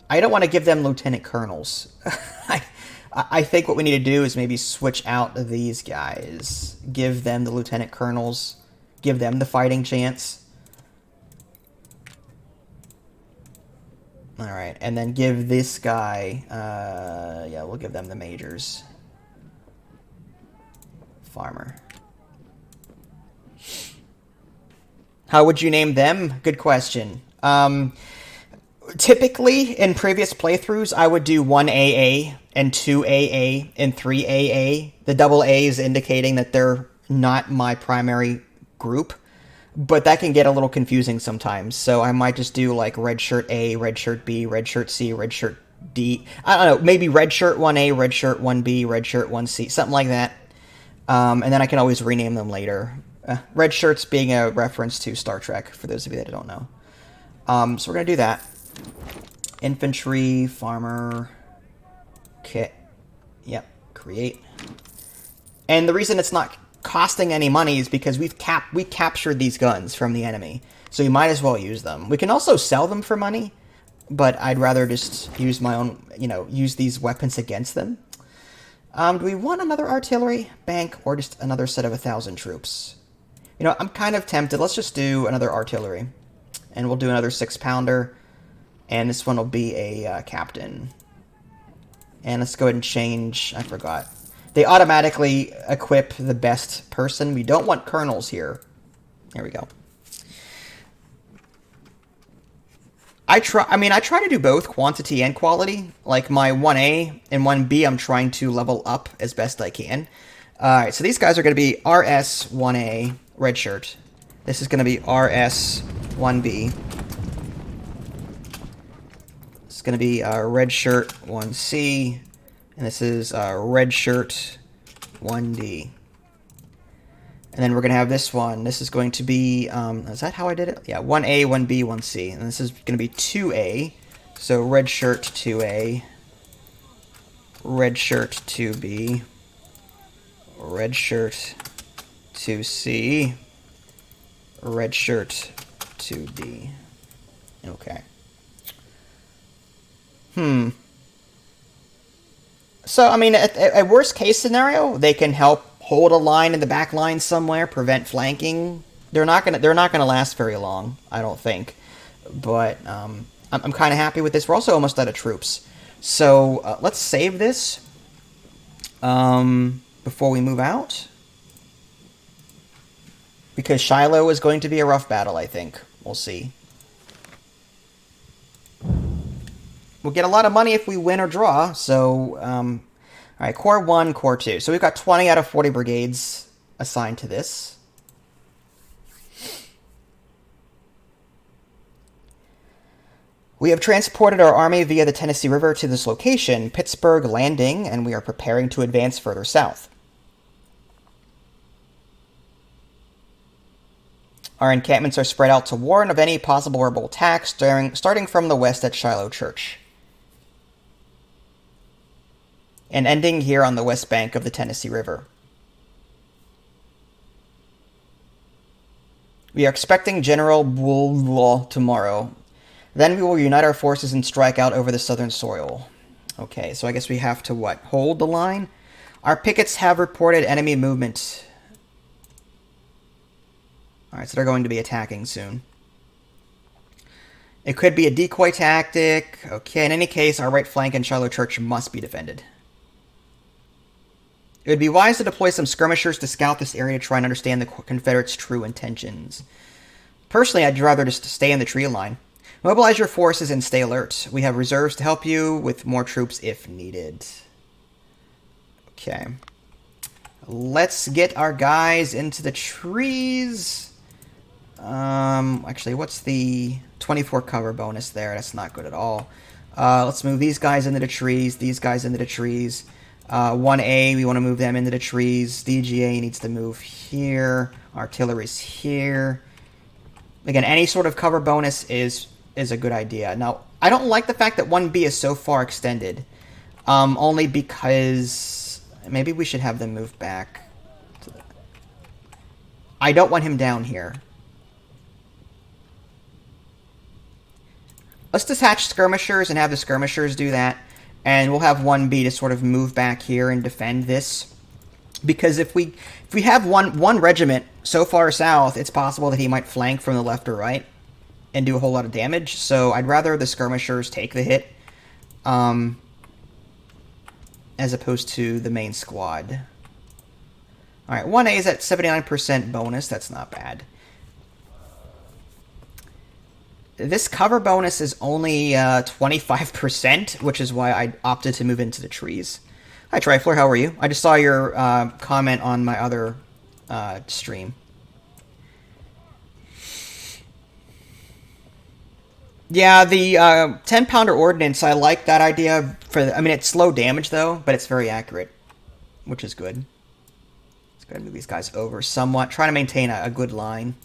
Speaker 1: I don't want to give them lieutenant colonels. I think what we need to do is maybe switch out these guys. Give them the lieutenant colonels. Give them the fighting chance. Alright, and then give this guy, yeah, we'll give them the majors. Farmer. How would you name them? Good question. Typically, in previous playthroughs, I would do 1 AA and 2 AA and 3 AA. The double A is indicating that they're not my primary group. But that can get a little confusing sometimes, so I might just do, like, red shirt A, red shirt B, red shirt C, red shirt D. I don't know, maybe red shirt 1A, red shirt 1B, red shirt 1C, something like that. And then I can always rename them later. Red shirts being a reference to Star Trek, for those of you that don't know. So we're going to do that. Infantry, farmer, kit. Yep, create. And the reason it's not costing any money is because we captured these guns from the enemy, so you might as well use them. We can also sell them for money, but I'd rather just use my own, use these weapons against them. Do we want another artillery bank or just another set of 1,000 troops? I'm kind of tempted. Let's just do another artillery, and we'll do another 6-pounder, and this one will be a captain. And let's go ahead and change. I forgot. They automatically equip the best person. We don't want colonels here. There we go. I try to do both quantity and quality. Like my 1A and 1B, I'm trying to level up as best I can. Alright, so these guys are going to be RS-1A, red shirt. This is going to be RS-1B. It's going to be red shirt 1C. And this is red shirt 1D. And then we're going to have this one. This is going to be, is that how I did it? Yeah, 1A, 1B, 1C. And this is going to be 2A. So red shirt 2A. Red shirt 2B. Red shirt 2C. Red shirt 2D. Okay. So, I mean, at worst case scenario, they can help hold a line in the back line somewhere, prevent flanking. They're not gonna last very long, I don't think. But I'm kind of happy with this. We're also almost out of troops, so let's save this before we move out, because Shiloh is going to be a rough battle. I think we'll see. we'll get a lot of money if we win or draw. So, all right, Core 1, Core 2. So we've got 20 out of 40 brigades assigned to this. We have transported our army via the Tennessee River to this location, Pittsburgh Landing, and we are preparing to advance further south. Our encampments are spread out to warn of any possible rebel attacks, starting from the west at Shiloh Church, and ending here on the west bank of the Tennessee River. We are expecting General Bull tomorrow. Then we will unite our forces and strike out over the southern soil. Okay, so I guess we have to, what, hold the line? Our pickets have reported enemy movement. Alright, so they're going to be attacking soon. It could be a decoy tactic. Okay, in any case, our right flank and Shiloh Church must be defended. It would be wise to deploy some skirmishers to scout this area to try and understand the Confederates' true intentions. Personally, I'd rather just stay in the tree line. Mobilize your forces and stay alert. We have reserves to help you with more troops if needed. Okay. Let's get our guys into the trees. Actually, what's the 24 cover bonus there? That's not good at all. Let's move these guys into the trees, these guys into the trees. 1A, we want to move them into the trees. DGA needs to move here. Artillery's here. Again, any sort of cover bonus is a good idea. Now, I don't like the fact that 1B is so far extended. Only because maybe we should have them move back. I don't want him down here. Let's detach skirmishers and have the skirmishers do that. And we'll have 1B to sort of move back here and defend this. Because if we have one regiment so far south, it's possible that he might flank from the left or right and do a whole lot of damage. So I'd rather the skirmishers take the hit as opposed to the main squad. Alright, 1A is at 79% bonus. That's not bad. This cover bonus is only 25%, which is why I opted to move into the trees. Hi, Trifler, how are you? I just saw your comment on my other stream. Yeah, the 10-pounder ordnance, I like that idea. I mean, it's slow damage, though, but it's very accurate, which is good. Let's go ahead and move these guys over somewhat. Try to maintain a good line,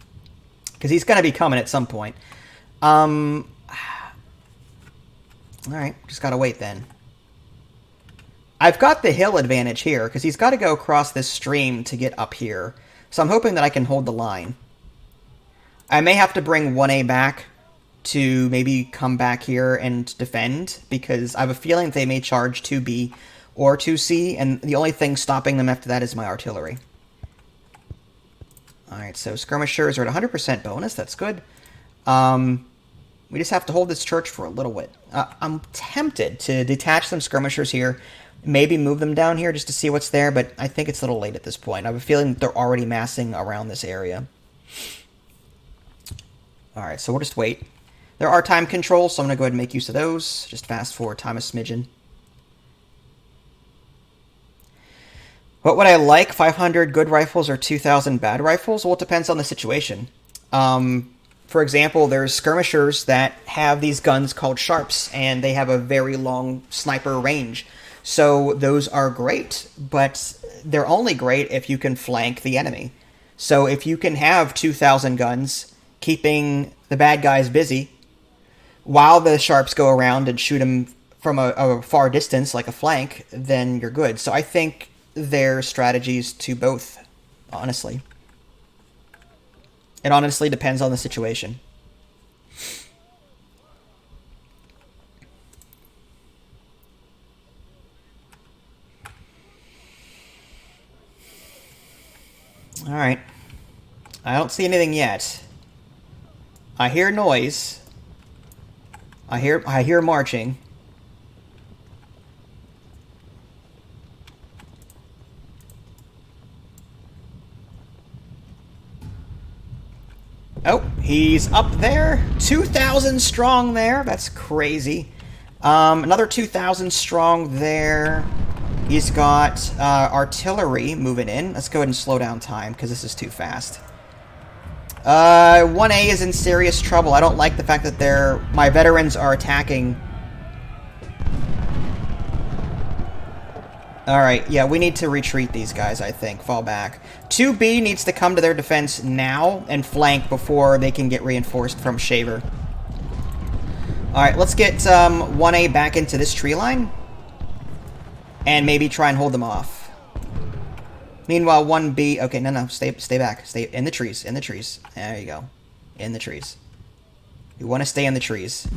Speaker 1: because he's going to be coming at some point. Alright, just gotta wait then. I've got the hill advantage here, because he's got to go across this stream to get up here. So I'm hoping that I can hold the line. I may have to bring 1A back to maybe come back here and defend, because I have a feeling they may charge 2B or 2C, and the only thing stopping them after that is my artillery. Alright, so skirmishers are at 100% bonus, that's good. We just have to hold this church for a little bit. I'm tempted to detach some skirmishers here, maybe move them down here just to see what's there, but I think it's a little late at this point. I have a feeling they're already massing around this area. Alright, so we'll just wait. There are time controls, so I'm going to go ahead and make use of those. Just fast forward time a smidgen. What would I like? 500 good rifles or 2,000 bad rifles? Well, it depends on the situation. For example, there's skirmishers that have these guns called sharps, and they have a very long sniper range. So those are great, but they're only great if you can flank the enemy. So if you can have 2,000 guns, keeping the bad guys busy, while the sharps go around and shoot them from a far distance, like a flank, then you're good. So I think there's strategies to both, honestly. It honestly depends on the situation. Alright. I don't see anything yet. I hear noise. I hear marching. Oh, he's up there. 2,000 strong there. That's crazy. Another 2,000 strong there. He's got artillery moving in. Let's go ahead and slow down time, because this is too fast. 1A is in serious trouble. I don't like the fact that my veterans are attacking. Alright, yeah, we need to retreat these guys, I think. Fall back. 2B needs to come to their defense now and flank before they can get reinforced from Shaver. Alright, let's get 1A back into this tree line. And maybe try and hold them off. Meanwhile, 1B... Okay, no, stay back. Stay in the trees, in the trees. There you go. In the trees. You want to stay in the trees.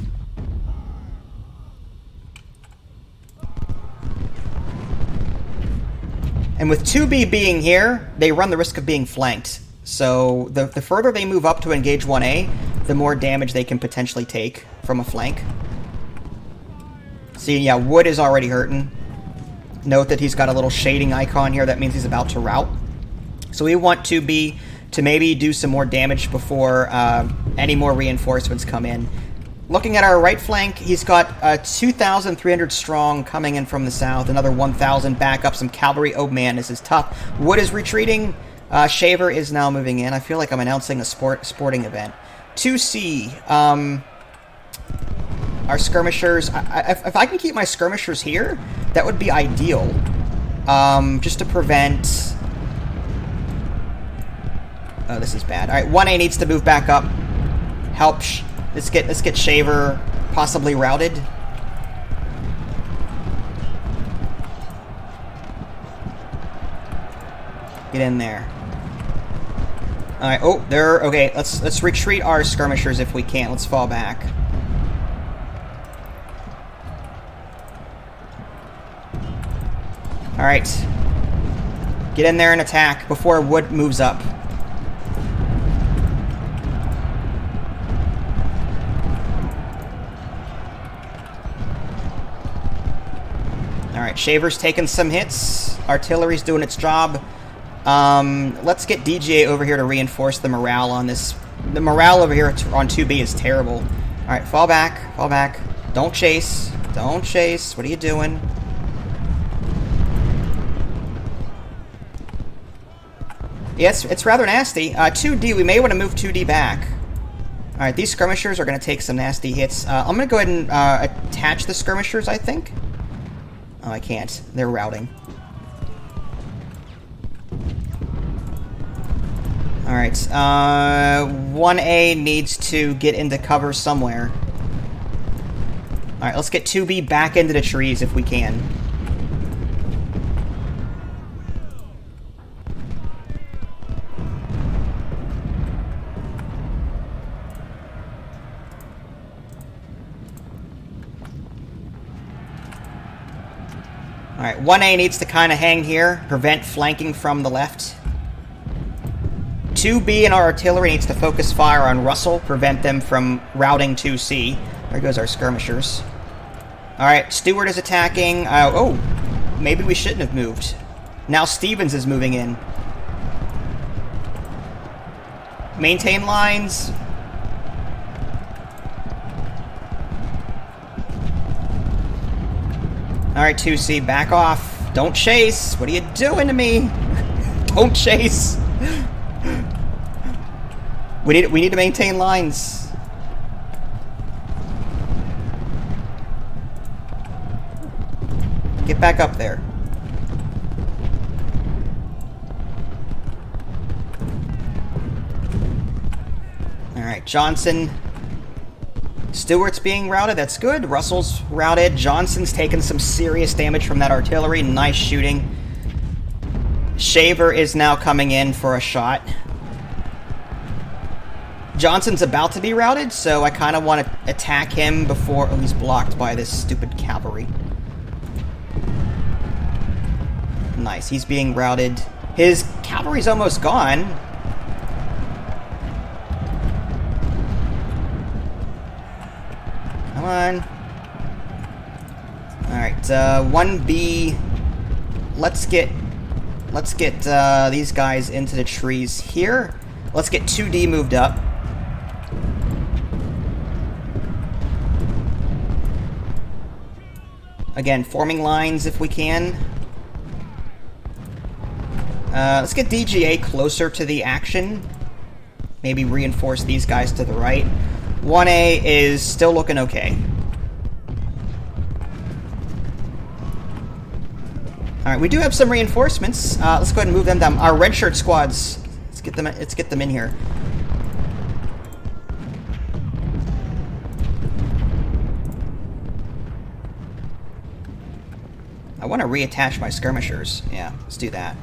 Speaker 1: And with 2B being here, they run the risk of being flanked. So the further they move up to engage 1A, the more damage they can potentially take from a flank. See, yeah, Wood is already hurting. Note that he's got a little shading icon here. That means he's about to rout. So we want 2B to maybe do some more damage before any more reinforcements come in. Looking at our right flank, he's got 2,300 strong coming in from the south. Another 1,000 back up. Some cavalry. Oh man, this is tough. Wood is retreating. Shaver is now moving in. I feel like I'm announcing a sporting event. 2C. Our skirmishers. If I can keep my skirmishers here, that would be ideal. Just to prevent... Oh, this is bad. Alright, 1A needs to move back up. Help. Let's get Shaver possibly routed. Get in there. Alright, oh, they're... Okay, let's retreat our skirmishers if we can. Let's fall back. Alright. Get in there and attack before Wood moves up. Alright, Shaver's taking some hits. Artillery's doing its job. Let's get DGA over here to reinforce the morale on this. The morale over here on 2B is terrible. Alright, fall back. Fall back. Don't chase. Don't chase. What are you doing? Yes, it's rather nasty. 2D, we may want to move 2D back. Alright, these skirmishers are going to take some nasty hits. I'm going to go ahead and attach the skirmishers, I think. Oh, I can't. They're routing. Alright, 1A needs to get into cover somewhere. Alright, let's get 2B back into the trees if we can. Alright, 1A needs to kind of hang here, prevent flanking from the left. 2B and our artillery needs to focus fire on Russell, prevent them from routing 2C. There goes our skirmishers. Alright, Stewart is attacking. Oh, maybe we shouldn't have moved. Now Stevens is moving in. Maintain lines. Alright, 2C, back off. Don't chase. What are you doing to me? Don't chase. We need to maintain lines. Get back up there. Alright, Johnson. Stewart's being routed, that's good. Russell's routed. Johnson's taken some serious damage from that artillery. Nice shooting. Shaver is now coming in for a shot. Johnson's about to be routed, so I kind of want to attack him before... Oh, he's blocked by this stupid cavalry. Nice, he's being routed. His cavalry's almost gone. Come on. Alright, 1B. Let's get these guys into the trees here. Let's get 2D moved up. Again, forming lines if we can. Let's get DGA closer to the action. Maybe reinforce these guys to the right. 1A is still looking okay. Alright, we do have some reinforcements. Let's go ahead and move them down. Our red shirt squads. Let's get them in here. I want to reattach my skirmishers. Yeah, let's do that.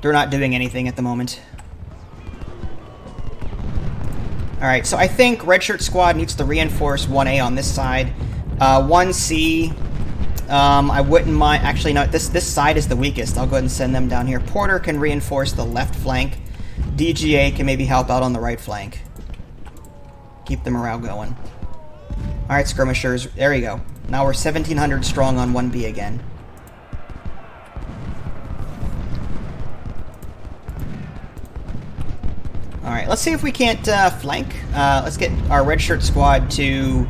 Speaker 1: They're not doing anything at the moment. Alright, so I think red shirt squad needs to reinforce 1A on this side. 1C, I wouldn't mind... Actually, no, this side is the weakest. I'll go ahead and send them down here. Porter can reinforce the left flank. DGA can maybe help out on the right flank. Keep the morale going. Alright, skirmishers. There you go. Now we're 1,700 strong on 1B again. Alright, let's see if we can't flank. Let's get our red shirt squad to, you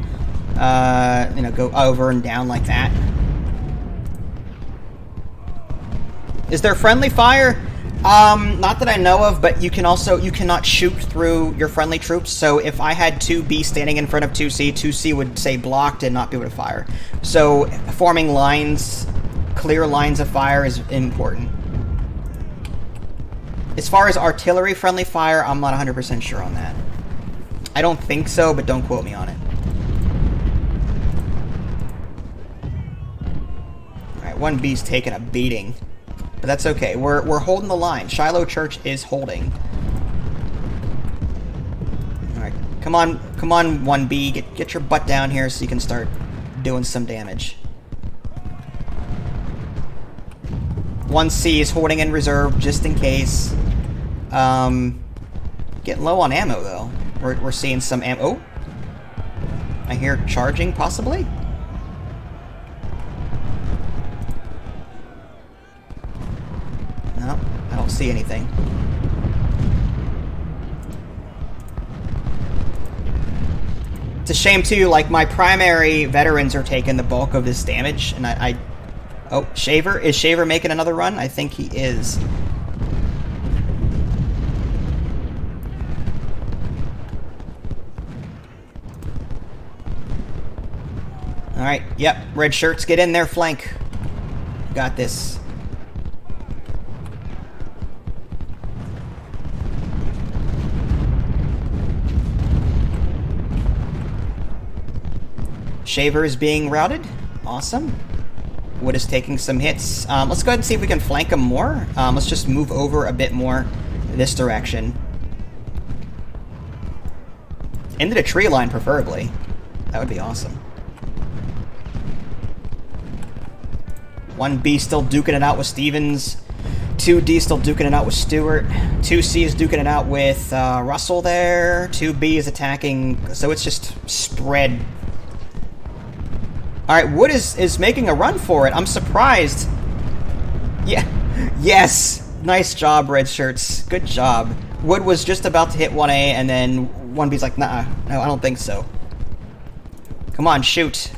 Speaker 1: know, go over and down like that. Is there friendly fire? Not that I know of, but you cannot shoot through your friendly troops, so if I had 2B standing in front of 2C, 2C would say blocked and not be able to fire. So forming lines, clear lines of fire is important. As far as artillery friendly fire, I'm not 100% sure on that. I don't think so, but don't quote me on it. Alright, 1B's taking a beating. But that's okay. We're holding the line. Shiloh Church is holding. Alright, come on, 1B. Get your butt down here so you can start doing some damage. 1C is holding in reserve just in case. Getting low on ammo though. We're seeing some ammo. Oh, I hear charging possibly. No, I don't see anything. It's a shame too. Like my primary veterans are taking the bulk of this damage, and I oh, Shaver? Is Shaver making another run? I think he is. Alright, yep. Red shirts, get in there, flank. Got this. Shaver is being routed. Awesome. Wood is taking some hits. Let's go ahead and see if we can flank him more. Let's just move over a bit more this direction. Into the tree line, preferably. That would be awesome. 1B still duking it out with Stevens. 2D still duking it out with Stewart. 2C is duking it out with Russell there. 2B is attacking, so it's just spread. Alright, Wood is making a run for it. I'm surprised. Yeah. Yes! Nice job, red shirts. Good job. Wood was just about to hit 1A, and then 1B's like, nah, no, I don't think so. Come on, shoot.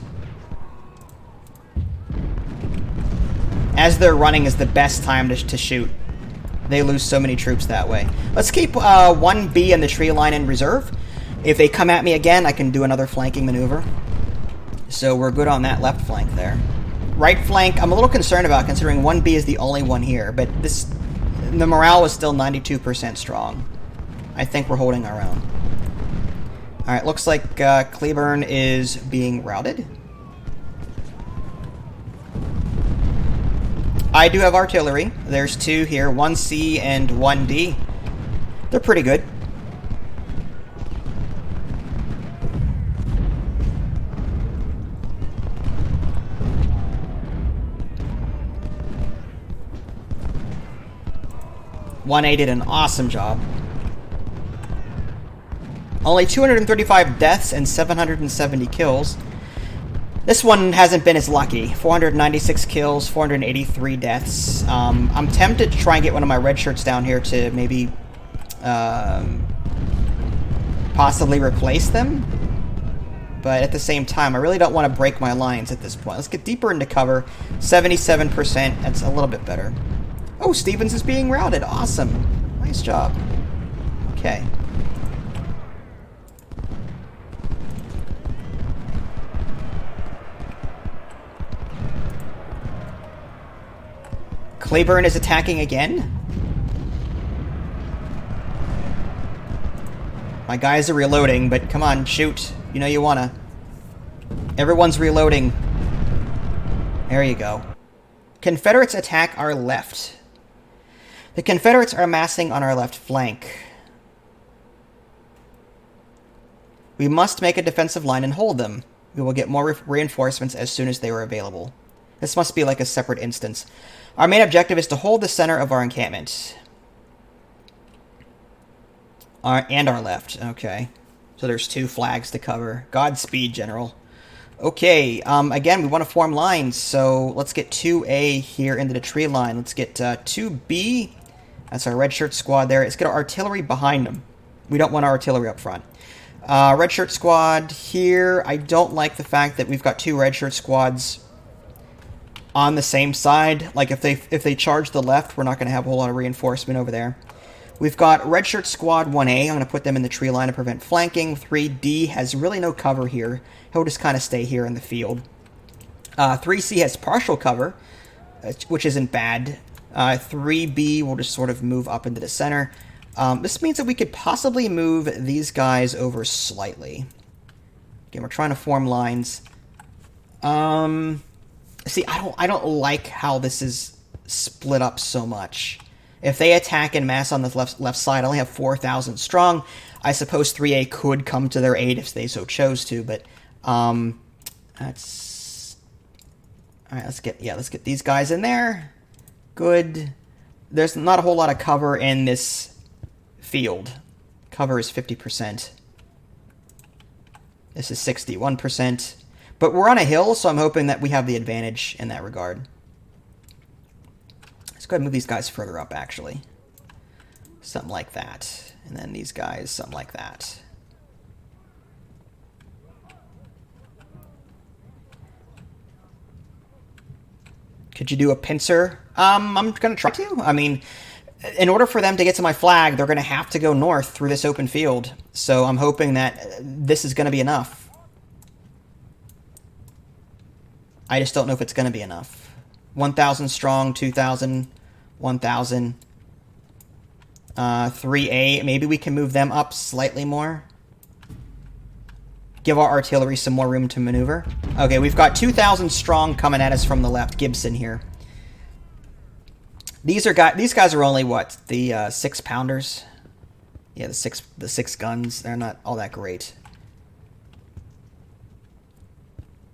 Speaker 1: As they're running is the best time to shoot. They lose so many troops that way. Let's keep 1B in the tree line in reserve. If they come at me again, I can do another flanking maneuver. So we're good on that left flank there. Right flank, I'm a little concerned about, considering 1B is the only one here, but the morale is still 92% strong. I think we're holding our own. Alright, looks like Cleburne is being routed. I do have artillery. There's two here, 1C and 1D. They're pretty good. One A did an awesome job. Only 235 deaths and 770 kills. This one hasn't been as lucky. 496 kills, 483 deaths. I'm tempted to try and get one of my red shirts down here to maybe possibly replace them. but at the same time, I really don't want to break my lines at this point. Let's get deeper into cover. 77%, that's a little bit better. Oh, Stevens is being routed. Awesome. Nice job. Okay. Claiborne is attacking again. My guys are reloading, but come on, shoot. You know you wanna. Everyone's reloading. There you go. Confederates attack our left. The Confederates are amassing on our left flank. We must make a defensive line and hold them. We will get more reinforcements as soon as they are available. This must be like a separate instance. Our main objective is to hold the center of our encampment. And our left. Okay. So there's 2 flags to cover. Godspeed, General. Okay. Again, we want to form lines. So let's get 2A here into the tree line. Let's get 2B. That's our red shirt squad there. Let's get our artillery behind them. We don't want our artillery up front. Red shirt squad here. I don't like the fact that we've got 2 red shirt squads on the same side. Like if they charge the left, we're not going to have a whole lot of reinforcement over there. We've got red shirt squad 1A. I'm going to put them in the tree line to prevent flanking. 3D has really no cover here. He'll just kind of stay here in the field. 3C has partial cover, which isn't bad. 3B will just sort of move up into the center. This means that we could possibly move these guys over slightly. Again, we're trying to form lines. See, I don't like how this is split up so much. If they attack en masse on the left side, I only have 4,000 strong. I suppose 3A could come to their aid if they so chose to, but that's all right. Let's get these guys in there. Good. There's not a whole lot of cover in this field. Cover is 50%. This is 61%. But we're on a hill, so I'm hoping that we have the advantage in that regard. Let's go ahead and move these guys further up, actually. Something like that. And then these guys, something like that. Could you do a pincer? I'm going to try to. I mean, in order for them to get to my flag, they're going to have to go north through this open field. So I'm hoping that this is going to be enough. I just don't know if it's going to be enough. 1,000 strong, 2,000, 1,000. 3A, maybe we can move them up slightly more. Give our artillery some more room to maneuver. Okay, we've got 2,000 strong coming at us from the left. Gibson here. These guys are only what, the 6-pounders? Yeah, the six guns. They're not all that great.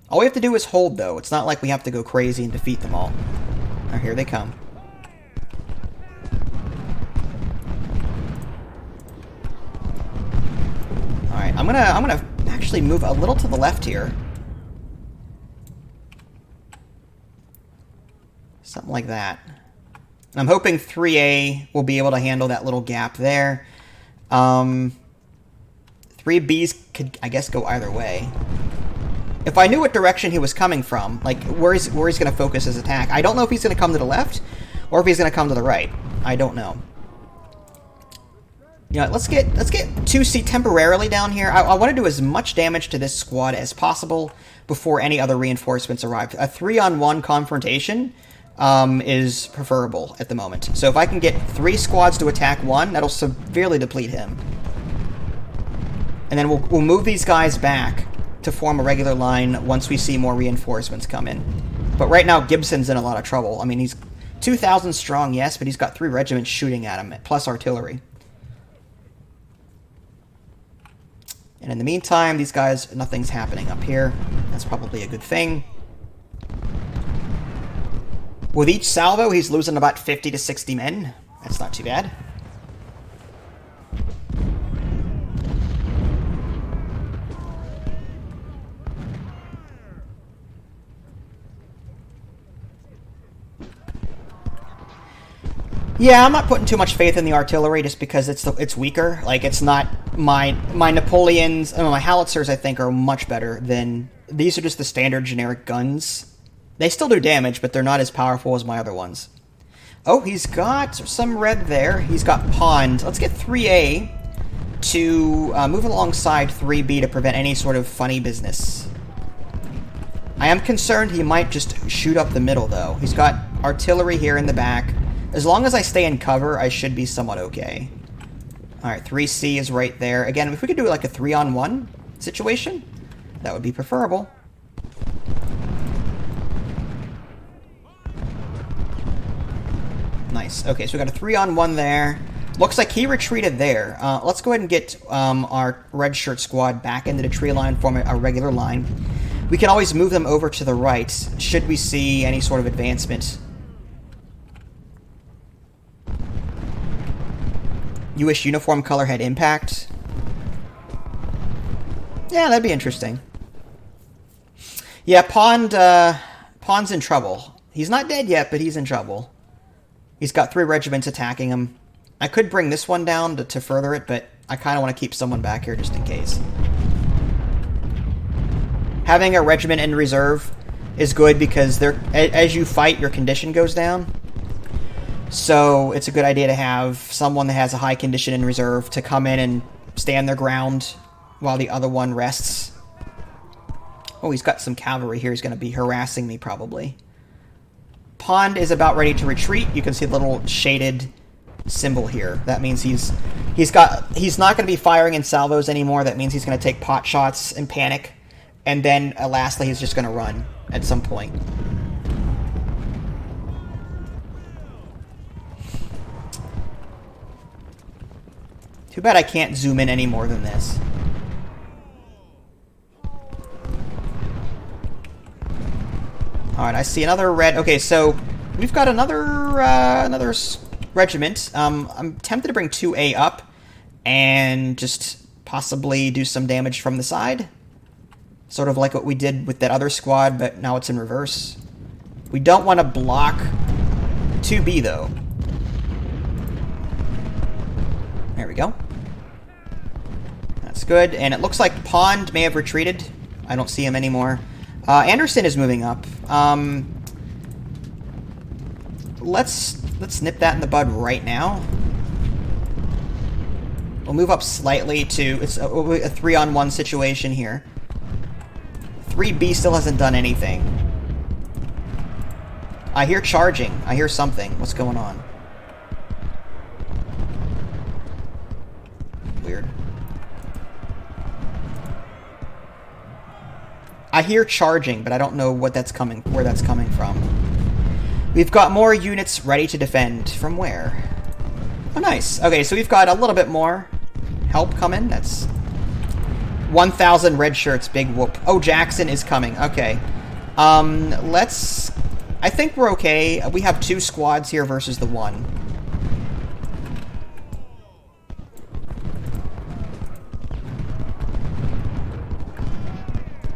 Speaker 1: All we have to do is hold, though. It's not like we have to go crazy and defeat them all. Oh, here they come. All right, I'm gonna actually move a little to the left here. Something like that. And I'm hoping 3A will be able to handle that little gap there. 3Bs could, I guess, go either way. If I knew what direction he was coming from, like where he's going to focus his attack, I don't know if he's going to come to the left or if he's going to come to the right. I don't know. You know, let's get 2C temporarily down here. I want to do as much damage to this squad as possible before any other reinforcements arrive. A 3-on-1 confrontation is preferable at the moment. So if I can get 3 squads to attack 1, that'll severely deplete him. And then we'll move these guys back to form a regular line once we see more reinforcements come in. But right now, Gibson's in a lot of trouble. I mean, he's 2,000 strong, yes, but he's got 3 regiments shooting at him, plus artillery. And in the meantime, these guys, nothing's happening up here. That's probably a good thing. With each salvo, he's losing about 50 to 60 men. That's not too bad. Yeah, I'm not putting too much faith in the artillery just because it's weaker. Like, it's not my Napoleons, my howitzers, I think, are much better than these. Are just the standard generic guns. They still do damage, but they're not as powerful as my other ones. Oh, he's got some red there. He's got pond. Let's get 3A to move alongside 3B to prevent any sort of funny business. I am concerned he might just shoot up the middle, though. He's got artillery here in the back. As long as I stay in cover, I should be somewhat okay. Alright, 3C is right there. Again, if we could do like a 3-on-1 situation, that would be preferable. Nice. Okay, so we got a 3-on-1 there. Looks like he retreated there. Let's go ahead and get our red shirt squad back into the tree line, form a regular line. We can always move them over to the right, should we see any sort of advancement. You wish uniform color had impact? Yeah, that'd be interesting. Yeah, Pond's in trouble. He's not dead yet, but he's in trouble. He's got 3 regiments attacking him. I could bring this one down to further it, but I kind of want to keep someone back here just in case. Having a regiment in reserve is good because as you fight, your condition goes down. So it's a good idea to have someone that has a high condition in reserve to come in and stand their ground while the other one rests. Oh, he's got some cavalry here. He's going to be harassing me probably. Pond is about ready to retreat. You can see the little shaded symbol here. That means he's not going to be firing in salvos anymore. That means he's going to take pot shots and panic. And then lastly, he's just going to run at some point. Too bad I can't zoom in any more than this. Alright, I see another red... Okay, so we've got another regiment. I'm tempted to bring 2A up and just possibly do some damage from the side. Sort of like what we did with that other squad, but now it's in reverse. We don't want to block 2B, though. There we go. That's good. And it looks like Pond may have retreated. I don't see him anymore. Anderson is moving up. Let's nip that in the bud right now. We'll move up slightly to... It's a 3-on-1 situation here. 3B still hasn't done anything. I hear charging. I hear something. What's going on? Weird. I hear charging, but I don't know where that's coming from. We've got more units ready to defend. From where? Oh, nice. Okay, so we've got a little bit more help coming. That's 1,000 red shirts. Big whoop. Oh, Jackson is coming. Okay. I think we're okay. We have 2 squads here versus the 1.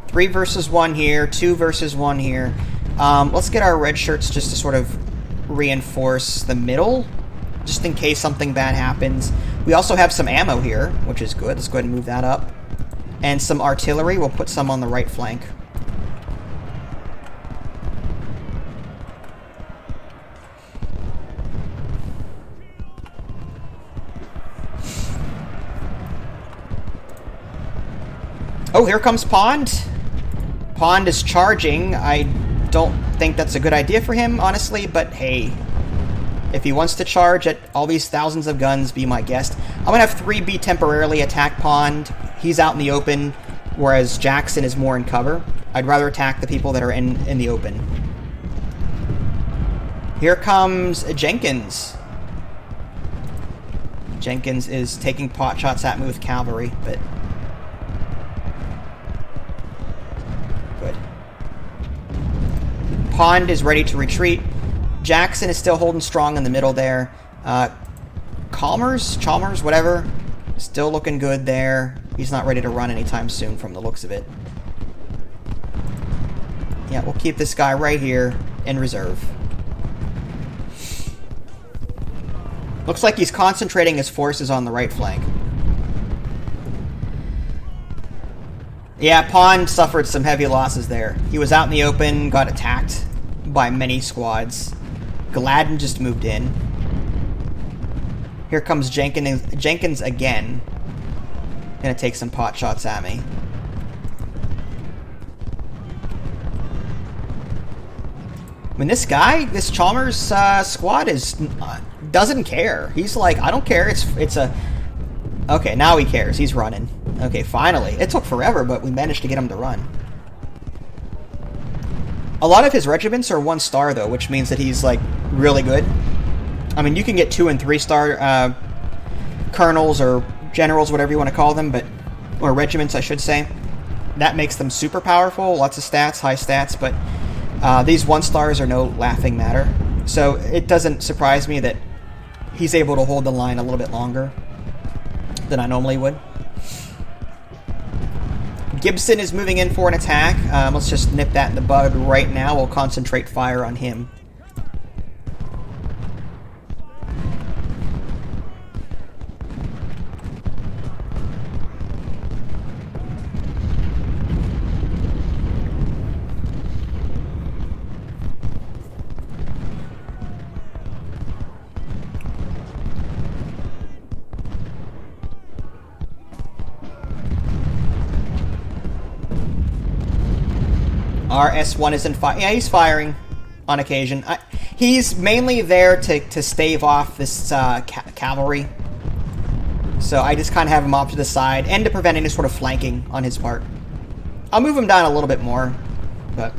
Speaker 1: Three versus 1 here, 2 versus 1 here. Let's get our red shirts just to sort of reinforce the middle, just in case something bad happens. We also have some ammo here, which is good. Let's go ahead and move that up. And some artillery. We'll put some on the right flank. Oh, here comes Pond. Pond is charging. I don't think that's a good idea for him, honestly, but hey. If he wants to charge at all these thousands of guns, be my guest. I'm going to have 3B temporarily attack Pond. He's out in the open, whereas Jackson is more in cover. I'd rather attack the people that are in the open. Here comes Jenkins. Jenkins is taking pot shots at me with cavalry, but... Good. Pond is ready to retreat. Jackson is still holding strong in the middle there. Chalmers, whatever. Still looking good there. He's not ready to run anytime soon from the looks of it. Yeah, we'll keep this guy right here in reserve. Looks like he's concentrating his forces on the right flank. Yeah, Pawn suffered some heavy losses there. He was out in the open, got attacked by many squads. Gladden just moved in. Here comes Jenkins again. Gonna take some pot shots at me. I mean, this guy, this Chalmers squad doesn't care. He's like, I don't care. It's a... Okay, now he cares. He's running. Okay, finally. It took forever, but we managed to get him to run. A lot of his regiments are 1-star, though, which means that he's, like, really good. I mean, you can get 2- and 3-star colonels or generals, whatever you want to call them, or regiments, I should say. That makes them super powerful. Lots of stats, high stats, but these 1-stars are no laughing matter. So it doesn't surprise me that he's able to hold the line a little bit longer than I normally would. Gibson is moving in for an attack. Let's just nip that in the bud right now. We'll concentrate fire on him. Our S1 isn't firing. Yeah, he's firing on occasion. He's mainly there to stave off this cavalry. So I just kind of have him off to the side and to prevent any sort of flanking on his part. I'll move him down a little bit more, but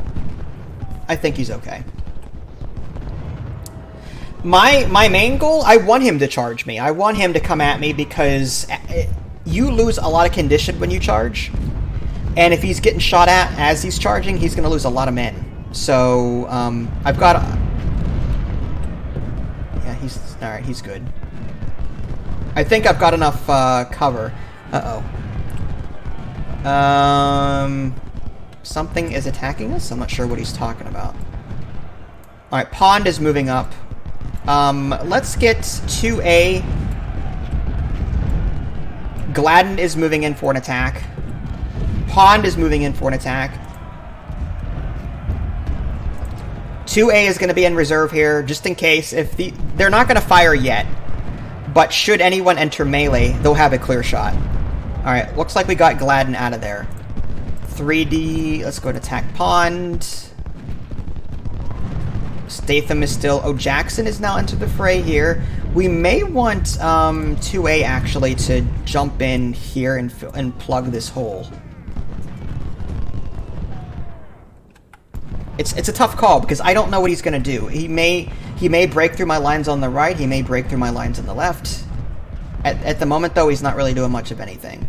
Speaker 1: I think he's okay. My main goal, I want him to charge me. I want him to come at me because you lose a lot of condition when you charge. And if he's getting shot at as he's charging, he's going to lose a lot of men. So, I've got... Yeah, he's... Alright, he's good. I think I've got enough cover. Uh-oh. Something is attacking us? I'm not sure what he's talking about. Alright, Pond is moving up. Let's get 2A. Gladden is moving in for an attack. Pond is moving in for an attack. 2A is going to be in reserve here, just in case. They're not going to fire yet, but should anyone enter melee, they'll have a clear shot. Alright, looks like we got Gladden out of there. 3D, let's go to attack Pond. Statham is still... Oh, Jackson is now into the fray here. We may want 2A, actually, to jump in here and plug this hole. It's a tough call because I don't know what he's going to do. He may break through my lines on the right. He may break through my lines on the left. At the moment, though, he's not really doing much of anything.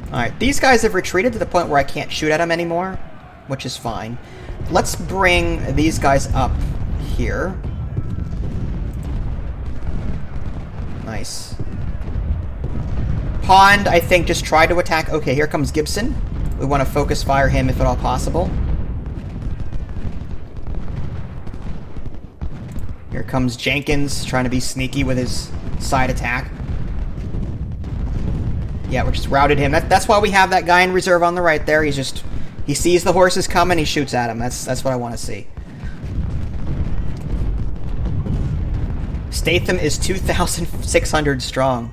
Speaker 1: Alright, these guys have retreated to the point where I can't shoot at them anymore, which is fine. Let's bring these guys up here. Nice. Pond, I think, just tried to attack. Okay, here comes Gibson. We want to focus fire him if at all possible. Here comes Jenkins, trying to be sneaky with his side attack. Yeah, we just routed him. That's why we have that guy in reserve on the right there. He sees the horses coming, he shoots at him. That's what I want to see. Statham is 2,600 strong.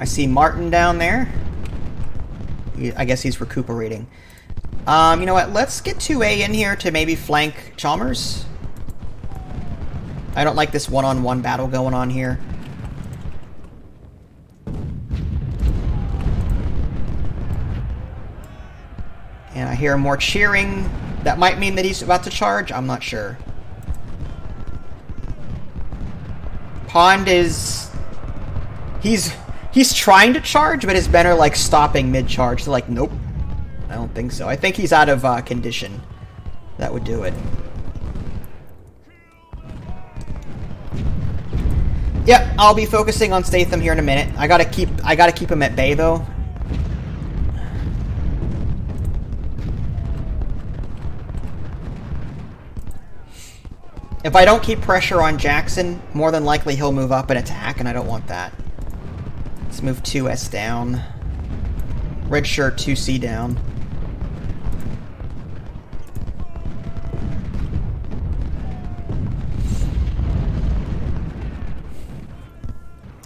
Speaker 1: I see Martin down there. I guess he's recuperating. You know what? Let's get 2A in here to maybe flank Chalmers. I don't like this one-on-one battle going on here. And I hear more cheering. That might mean that he's about to charge. I'm not sure. Pond is... He's trying to charge, but his men are, like, stopping mid-charge. They're like, nope. I don't think so. I think he's out of condition. That would do it. Yep, I'll be focusing on Statham here in a minute. I gotta keep him at bay, though. If I don't keep pressure on Jackson, more than likely he'll move up and attack, and I don't want that. Let's move 2S down. Red shirt 2C down.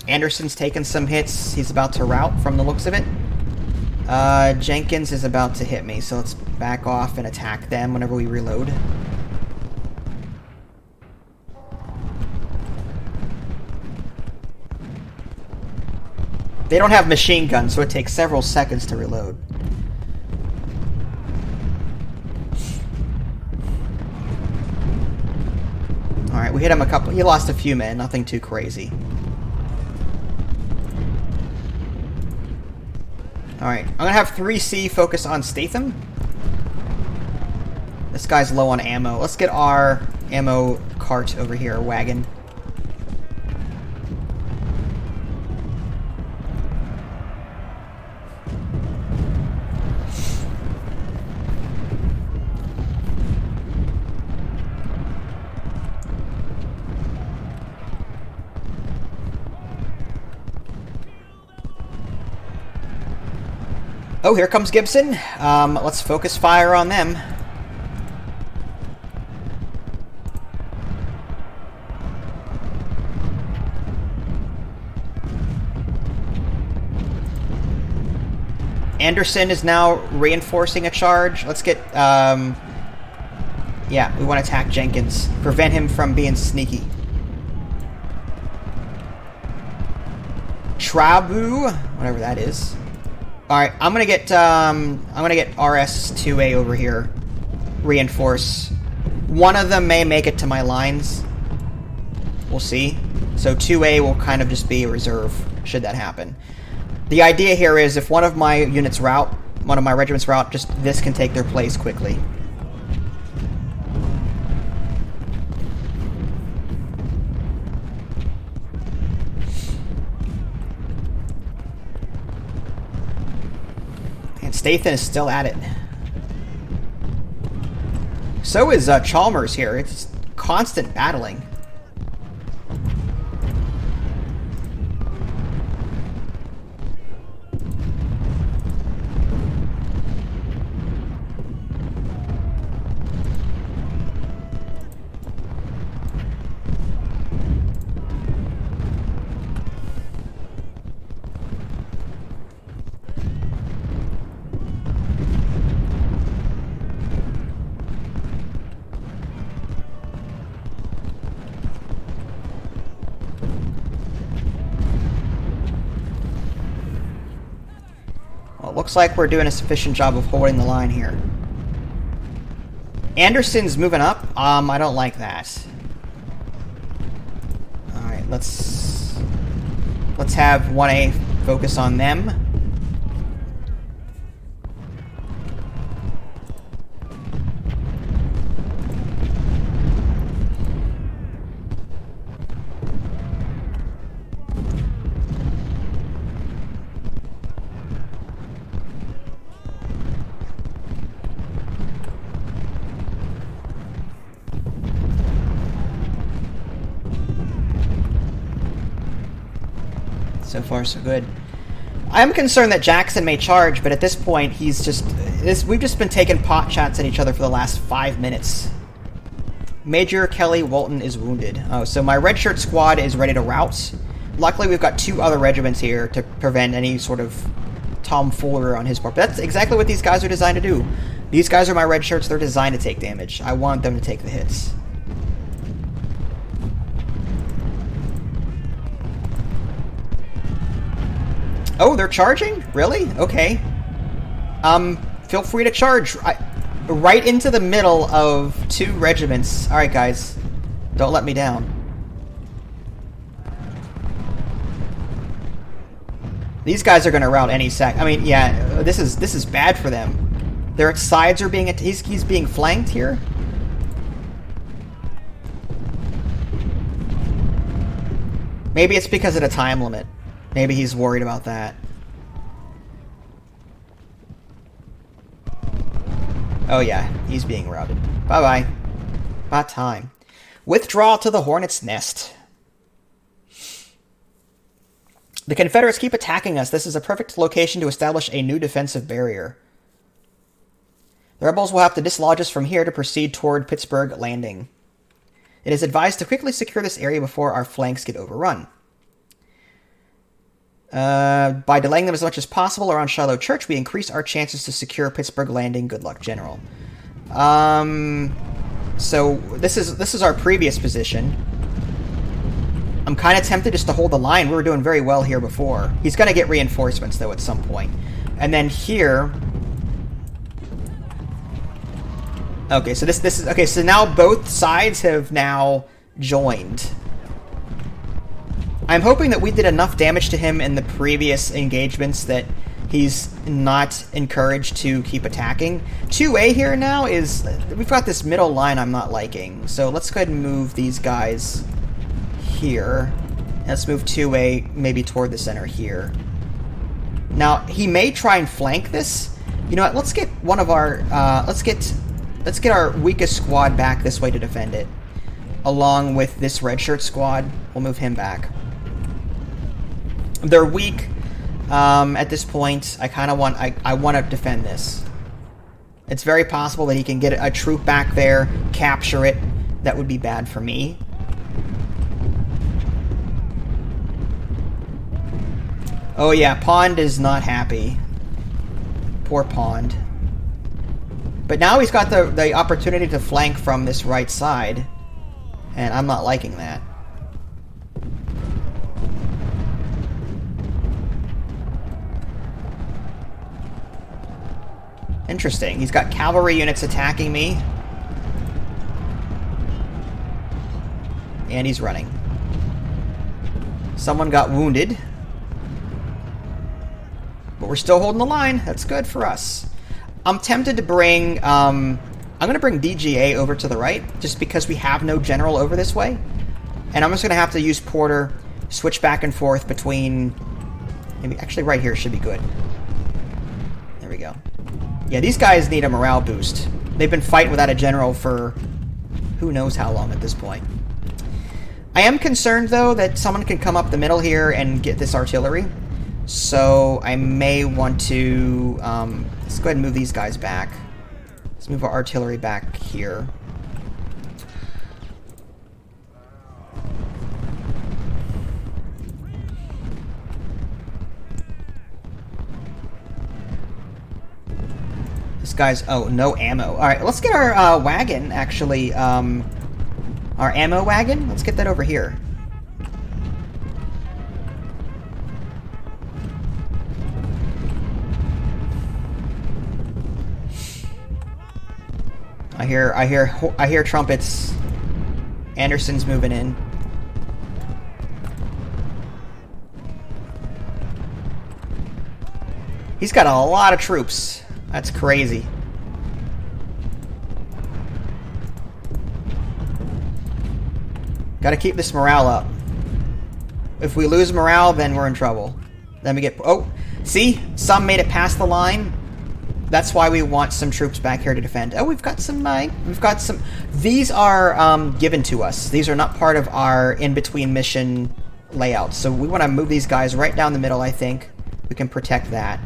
Speaker 1: Anderson's taken some hits. He's about to rout from the looks of it. Jenkins is about to hit me, so let's back off and attack them whenever we reload. They don't have machine guns, so it takes several seconds to reload. Alright, we hit him a couple. He lost a few men, nothing too crazy. Alright, I'm gonna have 3C focus on Statham. This guy's low on ammo. Let's get our ammo cart over here, wagon. Oh, here comes Gibson. Let's focus fire on them. Anderson is now reinforcing a charge. Let's get, yeah, we want to attack Jenkins. Prevent him from being sneaky. Trabu, whatever that is. Alright, I'm gonna get RS2A over here. Reinforce. One of them may make it to my lines. We'll see. So 2A will kind of just be a reserve, should that happen. The idea here is if one of my units rout, one of my regiments rout, just this can take their place quickly. Stathan is still at it. So is Chalmers here. It's constant battling. Looks like we're doing a sufficient job of holding the line here. Anderson's moving up. I don't like that. Alright, let's have 1A focus on them. So far, so good. I'm concerned that Jackson may charge, but at this point, he's just... we've just been taking pot shots at each other for the last 5 minutes. Major Kelly Walton is wounded. Oh, so my red shirt squad is ready to rout. Luckily, we've got 2 other regiments here to prevent any sort of tomfoolery on his part. But that's exactly what these guys are designed to do. These guys are my red shirts. They're designed to take damage. I want them to take the hits. Oh, they're charging? Really? Okay. Feel free to charge. Right into the middle of 2 regiments. Alright, guys. Don't let me down. These guys are gonna rout any sec. I mean, yeah, this is bad for them. Their sides are being... He's being flanked here. Maybe it's because of the time limit. Maybe he's worried about that. Oh yeah, he's being routed. Bye-bye. About time. Withdraw to the Hornet's Nest. The Confederates keep attacking us. This is a perfect location to establish a new defensive barrier. The rebels will have to dislodge us from here to proceed toward Pittsburgh Landing. It is advised to quickly secure this area before our flanks get overrun. By delaying them as much as possible around Shiloh Church, we increase our chances to secure Pittsburgh Landing. Good luck, General. So this is our previous position. I'm kind of tempted just to hold the line. We were doing very well here before. He's going to get reinforcements, though, at some point. And then here... Okay, so this is... Okay, so now both sides have now joined. I'm hoping that we did enough damage to him in the previous engagements that he's not encouraged to keep attacking. 2A here now is... We've got this middle line I'm not liking. So let's go ahead and move these guys... here. Let's move 2A maybe toward the center here. Now, he may try and flank this. You know what? Let's get one of our let's get our weakest squad back this way to defend it. Along with this red shirt squad. We'll move him back. They're weak at this point. I want to defend this. It's very possible that he can get a troop back there, capture it. That would be bad for me. Oh yeah, Pond is not happy. Poor Pond. But now he's got the opportunity to flank from this right side. And I'm not liking that. Interesting. He's got cavalry units attacking me. And he's running. Someone got wounded. But we're still holding the line. That's good for us. I'm tempted to bring... I'm going to bring DGA over to the right, just because we have no general over this way. And I'm just going to have to use Porter, switch back and forth between... Maybe actually right here should be good. There we go. Yeah, these guys need a morale boost. They've been fighting without a general for who knows how long at this point. I am concerned, though, that someone can come up the middle here and get this artillery. So I may want to... let's go ahead and move these guys back. Let's move our artillery back here. This guy's... Oh, no ammo. Alright, let's get our wagon, actually. Our ammo wagon. Let's get that over here. I hear trumpets. Anderson's moving in. He's got a lot of troops. That's crazy. Gotta keep this morale up. If we lose morale, then we're in trouble. Then we get... Oh! See? Some made it past the line. That's why we want some troops back here to defend. Oh, we've got some... These are given to us. These are not part of our in-between mission layout. So we want to move these guys right down the middle, I think. We can protect that.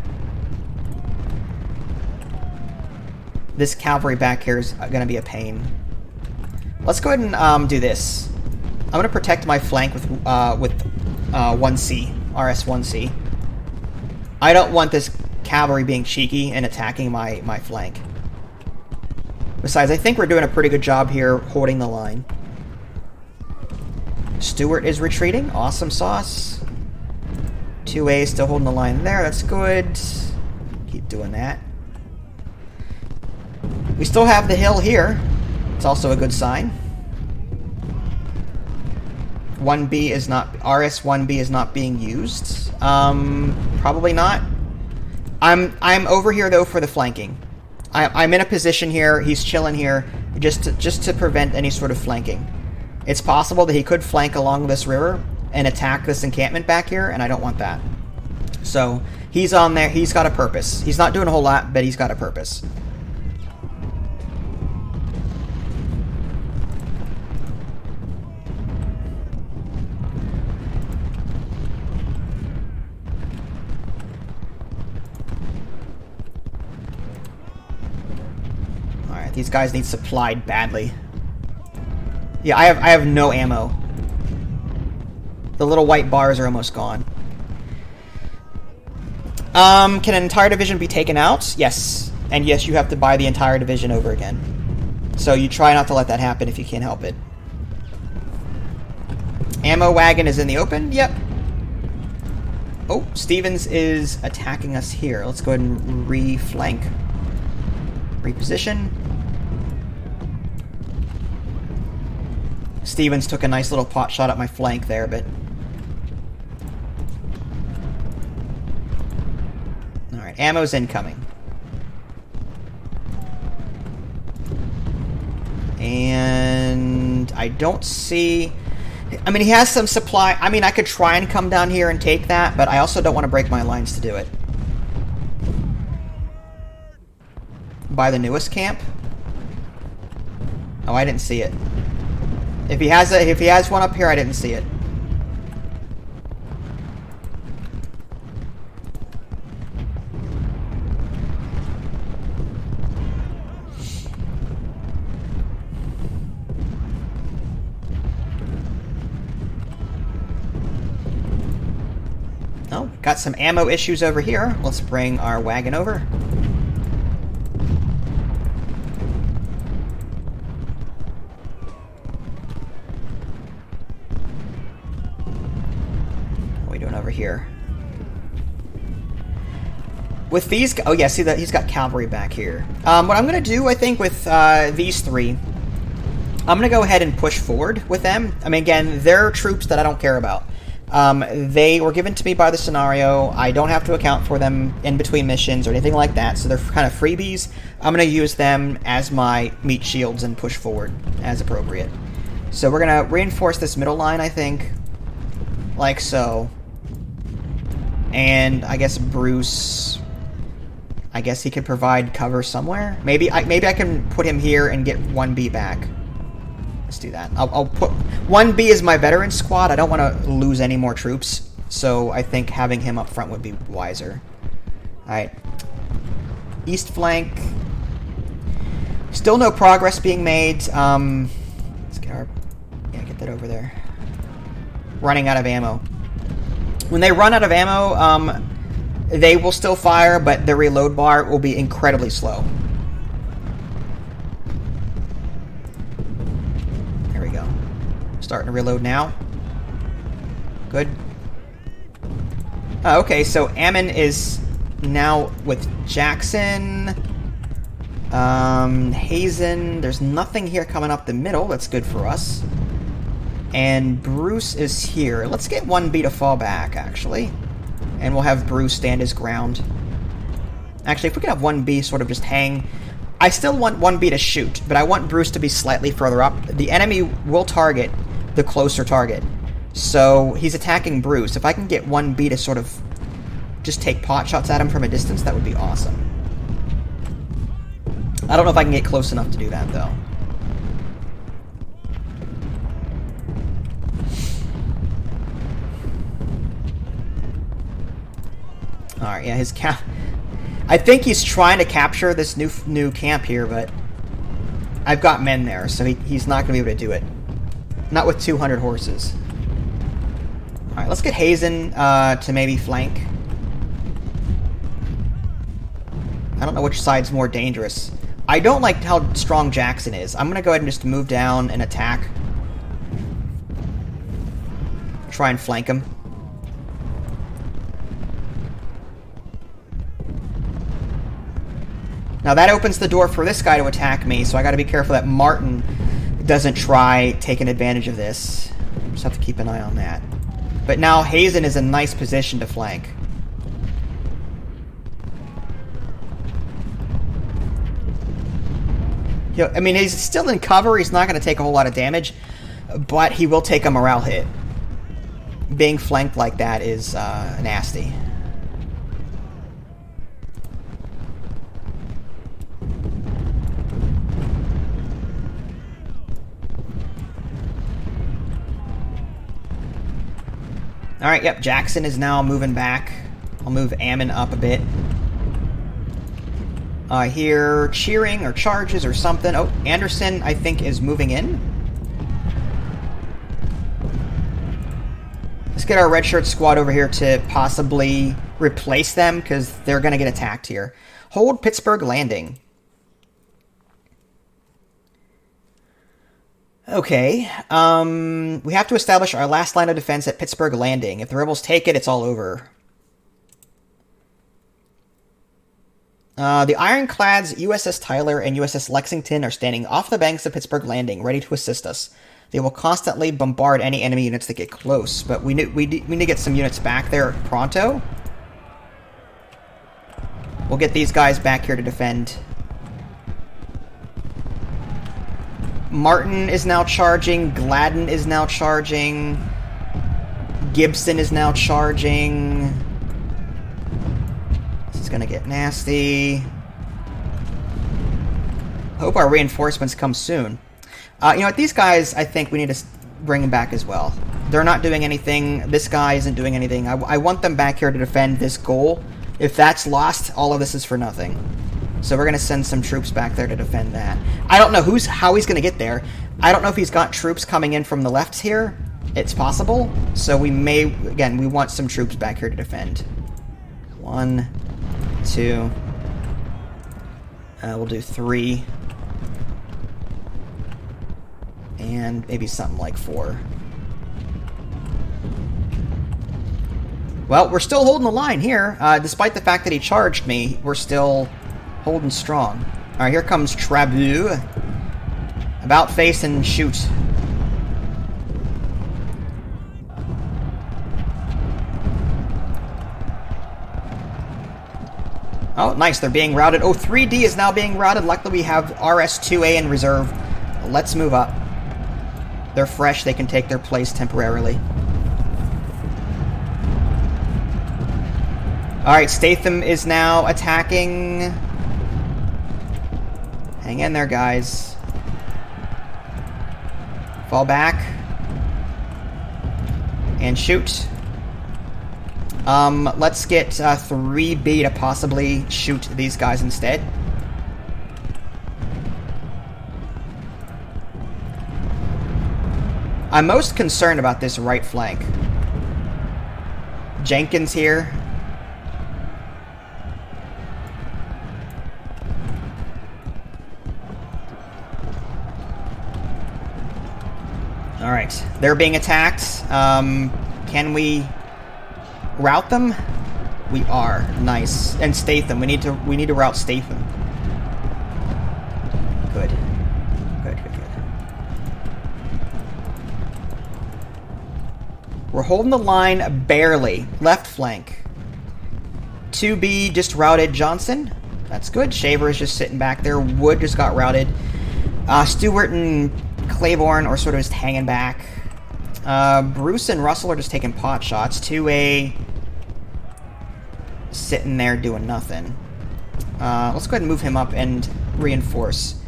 Speaker 1: This cavalry back here is going to be a pain. Let's go ahead and do this. I'm going to protect my flank with 1C. RS-1C. I don't want this cavalry being cheeky and attacking my flank. Besides, I think we're doing a pretty good job here holding the line. Stewart is retreating. Awesome sauce. 2A is still holding the line there. That's good. Keep doing that. We still have the hill here. It's also a good sign. 1B is not... RS-1B is not being used. Probably not. I'm over here, though, for the flanking. I'm in a position here. He's chilling here just to prevent any sort of flanking. It's possible that he could flank along this river and attack this encampment back here, and I don't want that. So, he's on there. He's got a purpose. He's not doing a whole lot, but he's got a purpose. These guys need supplied badly. Yeah, I have no ammo. The little white bars are almost gone. Can an entire division be taken out? Yes. And yes, you have to buy the entire division over again. So you try not to let that happen if you can't help it. Ammo wagon is in the open? Yep. Oh, Stevens is attacking us here. Let's go ahead and re-flank. Reposition. Stevens took a nice little pot shot at my flank there, but... Alright, ammo's incoming. And I don't see... I mean, he has some supply. I mean, I could try and come down here and take that, but I also don't want to break my lines to do it. By the newest camp? Oh, I didn't see it. If he has one up here, I didn't see it. Oh, got some ammo issues over here. Let's bring our wagon over. What are we doing over here? With these... Oh, yeah, see that he's got cavalry back here. What I'm going to do, I think, with these three... I'm going to go ahead and push forward with them. I mean, again, they're troops that I don't care about. They were given to me by the scenario. I don't have to account for them in between missions or anything like that, so they're kind of freebies. I'm going to use them as my meat shields and push forward as appropriate. So we're going to reinforce this middle line, I think, like so. And I guess Bruce... I guess he could provide cover somewhere. Maybe I can put him here and get 1B back. Let's do that. I'll put... 1B is my veteran squad. I don't want to lose any more troops, so I think having him up front would be wiser. Alright. East flank. Still no progress being made. Let's get our... Yeah, get that over there. Running out of ammo. When they run out of ammo, they will still fire, but the reload bar will be incredibly slow. Starting to reload now. Good. Okay, so Ammon is now with Jackson. Hazen. There's nothing here coming up the middle. That's good for us. And Bruce is here. Let's get 1B to fall back, actually. And we'll have Bruce stand his ground. Actually, if we can have 1B sort of just hang... I still want 1B to shoot, but I want Bruce to be slightly further up. The enemy will target the closer target. So he's attacking Bruce. If I can get 1B to sort of just take pot shots at him from a distance, that would be awesome. I don't know if I can get close enough to do that, though. Alright, yeah, his cap... I think he's trying to capture this new camp here, but I've got men there, so he's not going to be able to do it. Not with 200 horses. Alright, let's get Hazen to maybe flank. I don't know which side's more dangerous. I don't like how strong Jackson is. I'm going to go ahead and just move down and attack. Try and flank him. Now that opens the door for this guy to attack me, so I got to be careful that Martin doesn't try taking advantage of this. Just have to keep an eye on that. But now Hazen is in a nice position to flank. I mean, he's still in cover. He's not going to take a whole lot of damage, but he will take a morale hit. Being flanked like that is nasty. Alright, yep, Jackson is now moving back. I'll move Ammon up a bit. Here, cheering or charges or something. Oh, Anderson, I think, is moving in. Let's get our red shirt squad over here to possibly replace them, because they're going to get attacked here. Hold Pittsburgh Landing. Okay, we have to establish our last line of defense at Pittsburgh Landing. If the rebels take it, it's all over. The ironclads USS Tyler and USS Lexington are standing off the banks of Pittsburgh Landing, ready to assist us. They will constantly bombard any enemy units that get close, but we need to get some units back there pronto. We'll get these guys back here to defend. Martin is now charging. Gladden is now charging. Gibson is now charging. This is going to get nasty. Hope our reinforcements come soon. You know what? These guys, I think we need to bring them back as well. They're not doing anything. This guy isn't doing anything. I want them back here to defend this goal. If that's lost, all of this is for nothing. So we're going to send some troops back there to defend that. I don't know how he's going to get there. I don't know if he's got troops coming in from the left here. It's possible. So we may, again, we want some troops back here to defend. 1, 2. We'll do 3. And maybe something like 4. Well, we're still holding the line here. Despite the fact that he charged me, we're still holding strong. Alright, here comes Trabu. About face and shoot. Oh, nice. They're being routed. Oh, 3D is now being routed. Luckily, we have RS-2A in reserve. Let's move up. They're fresh. They can take their place temporarily. Alright, Statham is now attacking. Hang in there, guys. Fall back. And shoot. Let's get 3B to possibly shoot these guys instead. I'm most concerned about this right flank. Jenkins here. Alright, they're being attacked. Can we route them? We are. Nice. And Statham. We need to route Statham. Good. Good. We're holding the line barely. Left flank. 2B just routed Johnson. That's good. Shaver is just sitting back there. Wood just got routed. Stewart and Claiborne are sort of just hanging back. Bruce and Russell are just taking pot shots. 2A sitting there doing nothing. Let's go ahead and move him up and reinforce.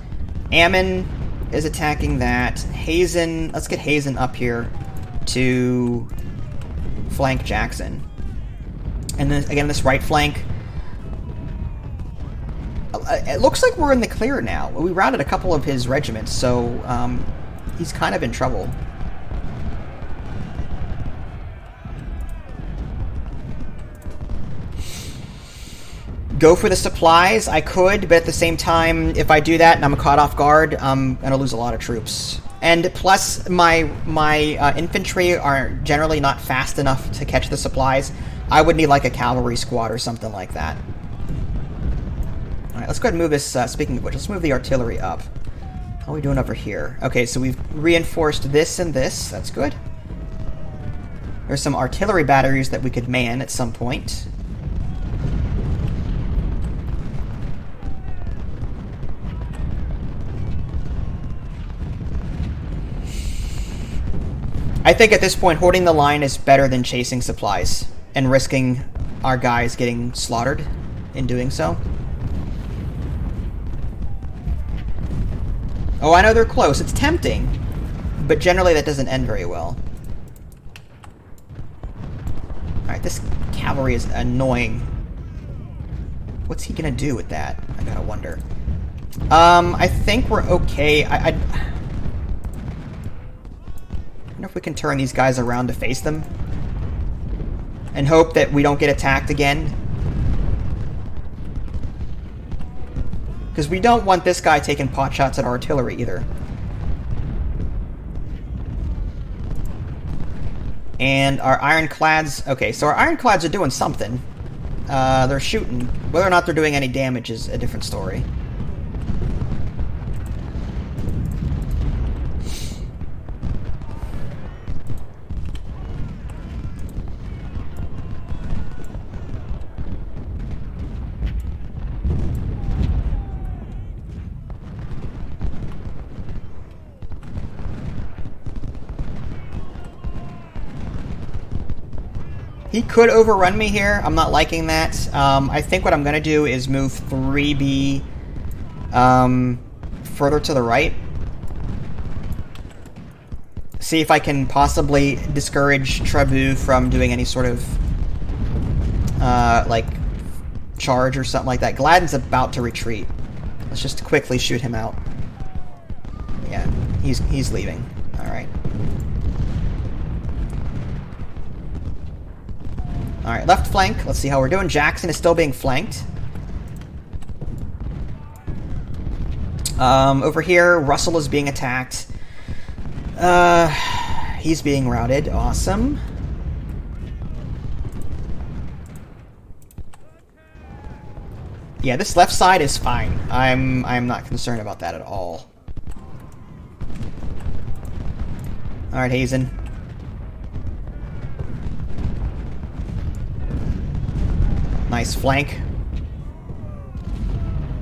Speaker 1: Ammon is attacking that. Hazen, let's get Hazen up here to flank Jackson. And then again, this right flank. It looks like we're in the clear now. We routed a couple of his regiments, so he's kind of in trouble. Go for the supplies. I could, but at the same time, if I do that and I'm caught off guard, I'm going to lose a lot of troops. And plus, my infantry are generally not fast enough to catch the supplies. I would need like a cavalry squad or something like that. Alright, let's go ahead and move this, speaking of which, let's move the artillery up. How are we doing over here? Okay, so we've reinforced this and this. That's good. There's some artillery batteries that we could man at some point. I think at this point, holding the line is better than chasing supplies and risking our guys getting slaughtered in doing so. Oh, I know they're close. It's tempting, but generally that doesn't end very well. Alright, this cavalry is annoying. What's he gonna do with that? I gotta wonder. I think we're okay. I wonder if we can turn these guys around to face them. And hope that we don't get attacked again. Because we don't want this guy taking pot shots at artillery either. And our ironclads... Okay, so our ironclads are doing something. They're shooting. Whether or not they're doing any damage is a different story. He could overrun me here. I'm not liking that. I think what I'm going to do is move 3B further to the right. See if I can possibly discourage Trabu from doing any sort of, like, charge or something like that. Gladden's about to retreat. Let's just quickly shoot him out. Yeah, he's leaving. Alright. Alright, left flank. Let's see how we're doing. Jackson is still being flanked. Over here, Russell is being attacked. He's being routed. Awesome. Yeah, this left side is fine. I'm not concerned about that at all. Alright, Hazen. Nice flank.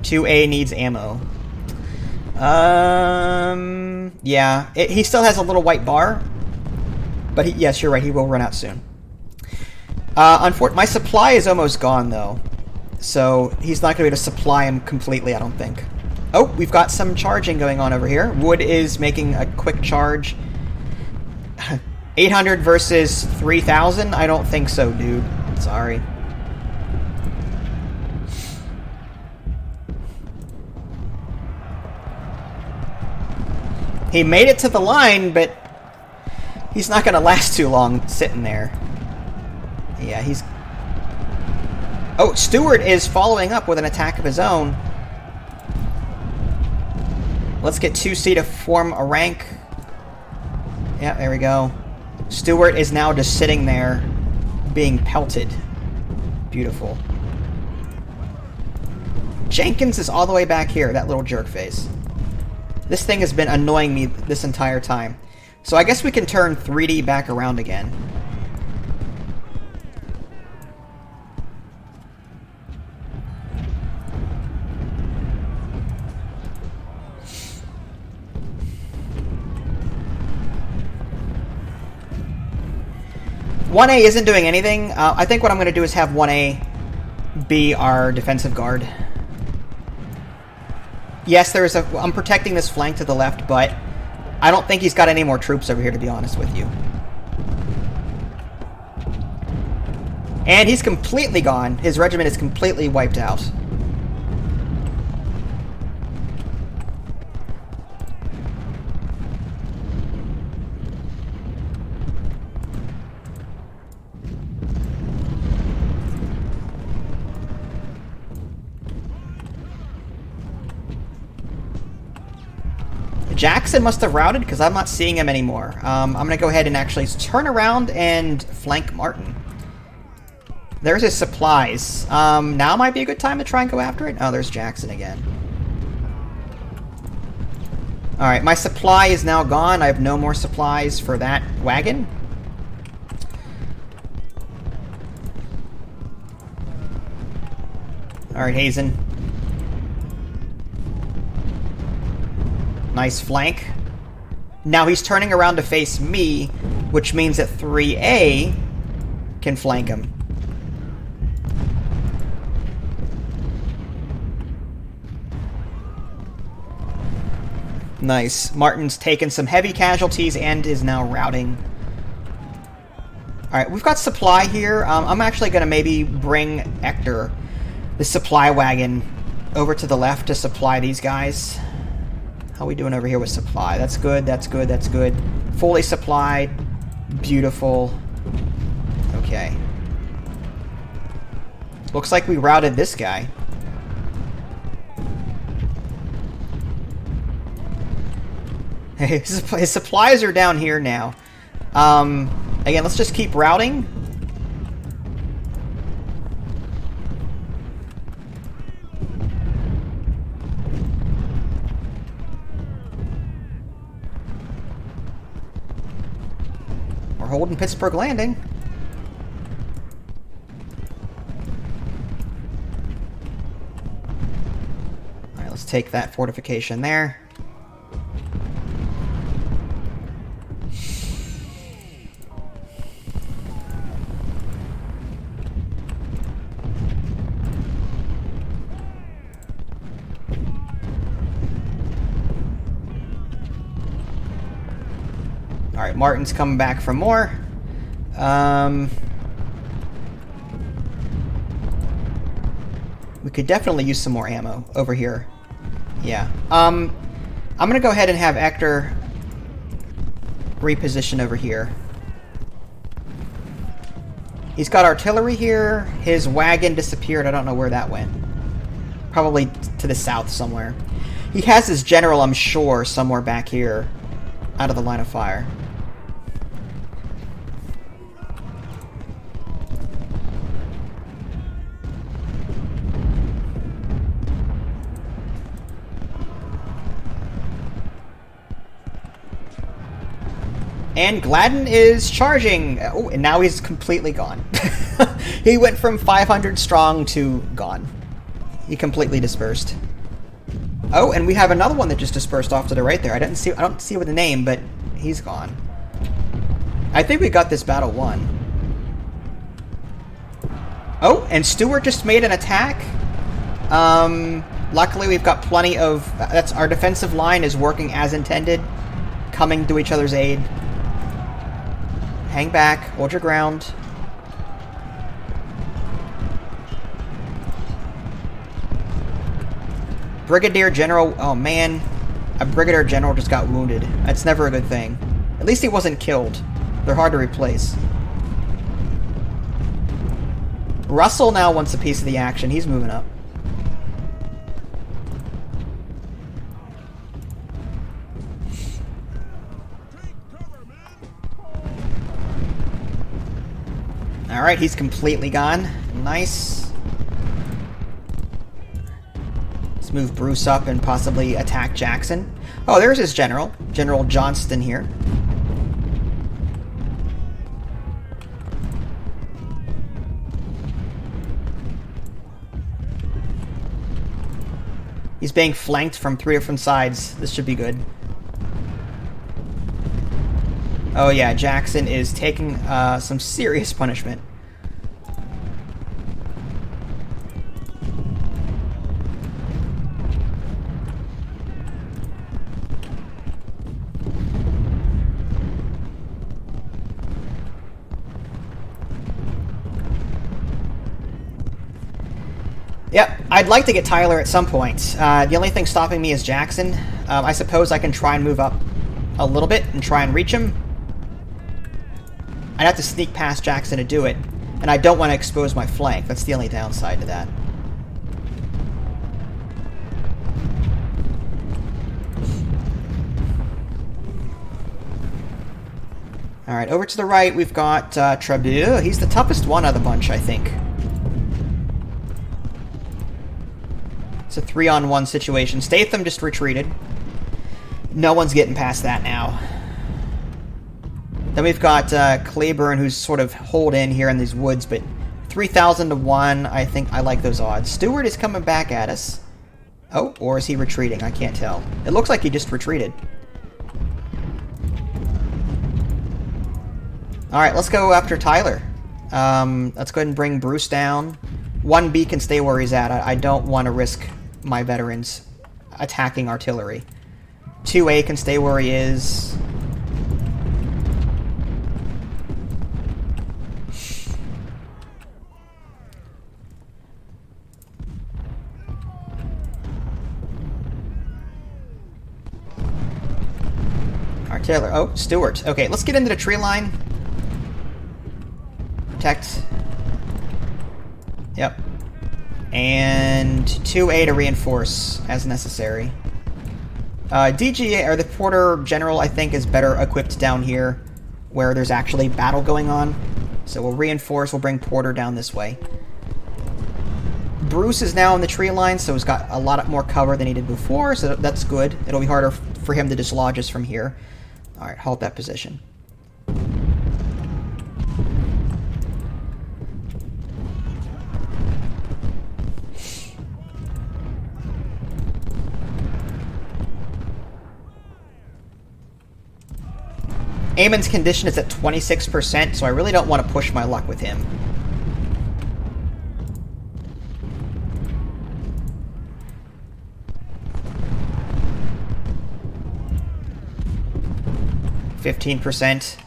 Speaker 1: 2A needs ammo. Yeah. He still has a little white bar. But yes, you're right. He will run out soon. My supply is almost gone, though. So he's not going to be able to supply him completely, I don't think. Oh, we've got some charging going on over here. Wood is making a quick charge. 800 versus 3,000? I don't think so, dude. Sorry. He made it to the line, but he's not going to last too long sitting there. Yeah, he's... Oh, Stewart is following up with an attack of his own. Let's get 2C to form a rank. Yeah, there we go. Stewart is now just sitting there being pelted. Beautiful. Jenkins is all the way back here, that little jerk face. This thing has been annoying me this entire time. So I guess we can turn 3D back around again. One A isn't doing anything. I think what I'm going to do is have 1A be our defensive guard. Yes, there is a... I'm protecting this flank to the left, but I don't think he's got any more troops over here, to be honest with you. And he's completely gone. His regiment is completely wiped out. Jackson must have routed because I'm not seeing him anymore. I'm going to go ahead and actually turn around and flank Martin. There's his supplies. Now might be a good time to try and go after it. Oh, there's Jackson again. Alright, my supply is now gone. I have no more supplies for that wagon. Alright, Hazen. Nice flank. Now he's turning around to face me, which means that 3A can flank him. Nice. Martin's taken some heavy casualties and is now routing. Alright, we've got supply here. I'm actually going to maybe bring Hector the supply wagon over to the left to supply these guys. How are we doing over here with supply? That's good, that's good, that's good. Fully supplied. Beautiful. Okay. Looks like we routed this guy. His supplies are down here now. Again, let's just keep routing. We're holding Pittsburgh Landing. Alright, let's take that fortification there. Alright, Martin's coming back for more. We could definitely use some more ammo over here. Yeah. I'm gonna go ahead and have Hector reposition over here. He's got artillery here. His wagon disappeared. I don't know where that went. Probably to the south somewhere. He has his general, I'm sure, somewhere back here. Out of the line of fire. And Gladden is charging. Oh, and now he's completely gone. He went from 500 strong to gone. He completely dispersed. Oh, and we have another one that just dispersed off to the right there. I don't see with the name, but he's gone. I think we got this battle won. Oh, and Stewart just made an attack. Luckily we've got plenty of... That's our defensive line is working as intended. Coming to each other's aid. Hang back. Hold your ground. Brigadier General... Oh, man. A Brigadier General just got wounded. That's never a good thing. At least he wasn't killed. They're hard to replace. Russell now wants a piece of the action. He's moving up. Alright, he's completely gone. Nice. Let's move Bruce up and possibly attack Jackson. Oh, there's his general. General Johnston here. He's being flanked from 3 different sides. This should be good. Oh yeah, Jackson is taking some serious punishment. Yep, I'd like to get Tyler at some point. The only thing stopping me is Jackson. I suppose I can try and move up a little bit and try and reach him. I'd have to sneak past Jackson to do it, and I don't want to expose my flank. That's the only downside to that. Alright, over to the right, we've got Trabu. He's the toughest one of the bunch, I think. It's a 3-on-1 situation. Statham just retreated. No one's getting past that now. Then we've got Claiborne, who's sort of holed in here in these woods, but 3,000 to 1, I think I like those odds. Stewart is coming back at us. Oh, or is he retreating? I can't tell. It looks like he just retreated. Alright, let's go after Tyler. Let's go ahead and bring Bruce down. 1B can stay where he's at. I don't want to risk my veterans attacking artillery. 2A can stay where he is. Taylor. Oh, Stewart. Okay, let's get into the tree line. Protect. Yep. And 2A to reinforce as necessary. DGA, or the Porter General, I think, is better equipped down here where there's actually battle going on. So we'll reinforce, we'll bring Porter down this way. Bruce is now in the tree line, so he's got a lot more cover than he did before, so that's good. It'll be harder for him to dislodge us from here. Alright, halt that position. Eamon's condition is at 26%, so I really don't want to push my luck with him. %.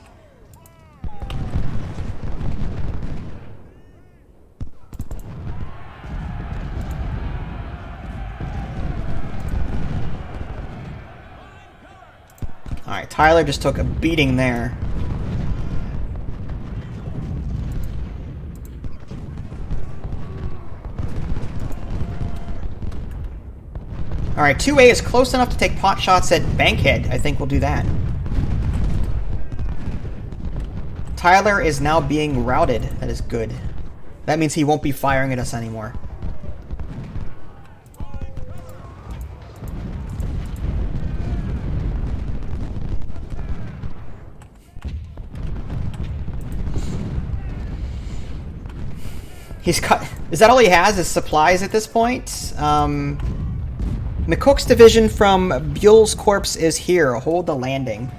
Speaker 1: Alright, Tyler just took a beating there. Alright, 2A is close enough to take pot shots at Bankhead. I think we'll do that. Tyler is now being routed. That is good. That means he won't be firing at us anymore. He's cut. Is that all he has? Is supplies at this point? McCook's division from Buell's Corps is here. Hold the landing.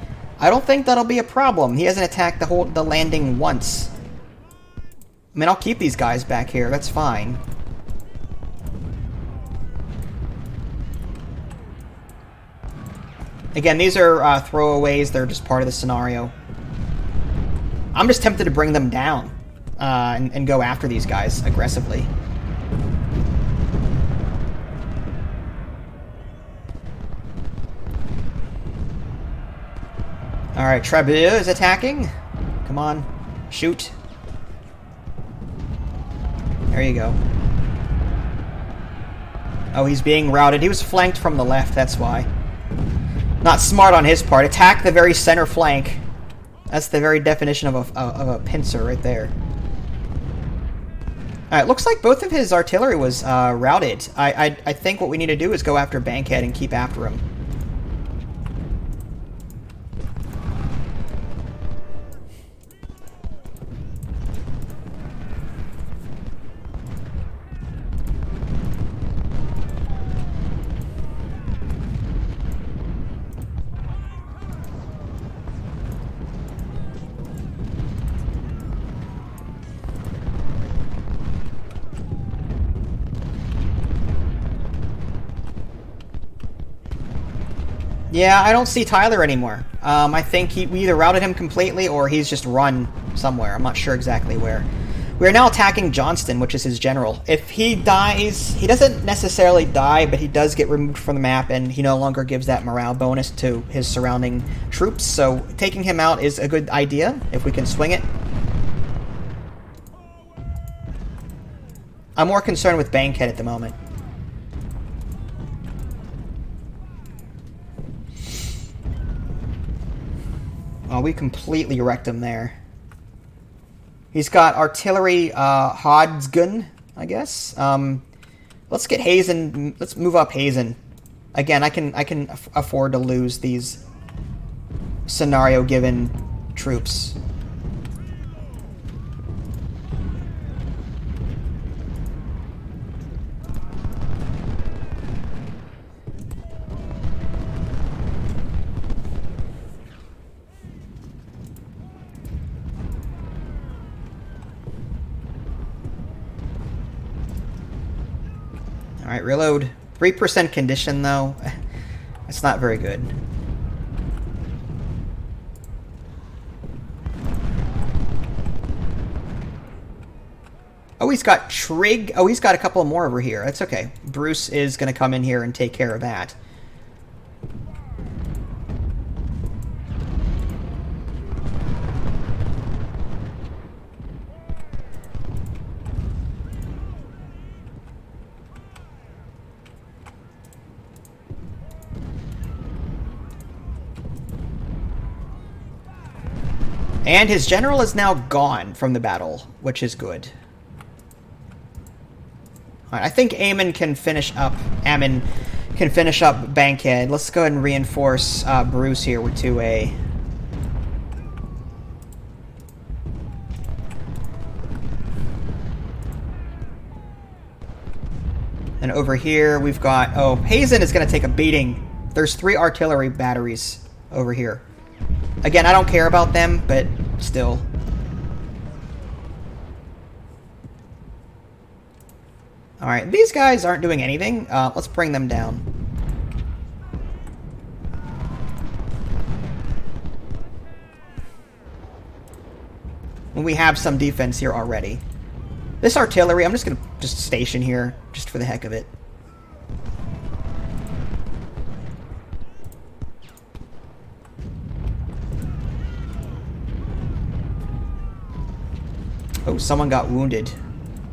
Speaker 1: I don't think that'll be a problem. He hasn't attacked the landing once. I mean, I'll keep these guys back here. That's fine. Again, these are throwaways. They're just part of the scenario. I'm just tempted to bring them down and go after these guys aggressively. Alright, Trabue is attacking. Come on. Shoot. There you go. Oh, he's being routed. He was flanked from the left, that's why. Not smart on his part. Attack the very center flank. That's the very definition of a pincer right there. Alright, looks like both of his artillery was routed. I think what we need to do is go after Bankhead and keep after him. Yeah, I don't see Tyler anymore. I think we either routed him completely or he's just run somewhere. I'm not sure exactly where. We are now attacking Johnston, which is his general. If he dies, he doesn't necessarily die, but he does get removed from the map, and he no longer gives that morale bonus to his surrounding troops. So taking him out is a good idea, if we can swing it. I'm more concerned with Bankhead at the moment. Oh, we completely wrecked him there. He's got artillery, Hodgsgun, I guess. Let's get Hazen. Let's move up Hazen. Again, I can afford to lose these scenario-given troops. Alright, reload. 3% condition, though. It's not very good. Oh, he's got Trig. Oh, he's got a couple more over here. That's okay. Bruce is going to come in here and take care of that. And his general is now gone from the battle, which is good. Alright, I think Ammon can finish up Bankhead. Let's go ahead and reinforce Bruce here with 2A. And over here we've got... Oh, Hazen is going to take a beating. There's 3 artillery batteries over here. Again, I don't care about them, but still. Alright, these guys aren't doing anything. Let's bring them down. When we have some defense here already. This artillery, I'm just going to station here, just for the heck of it. Oh, someone got wounded.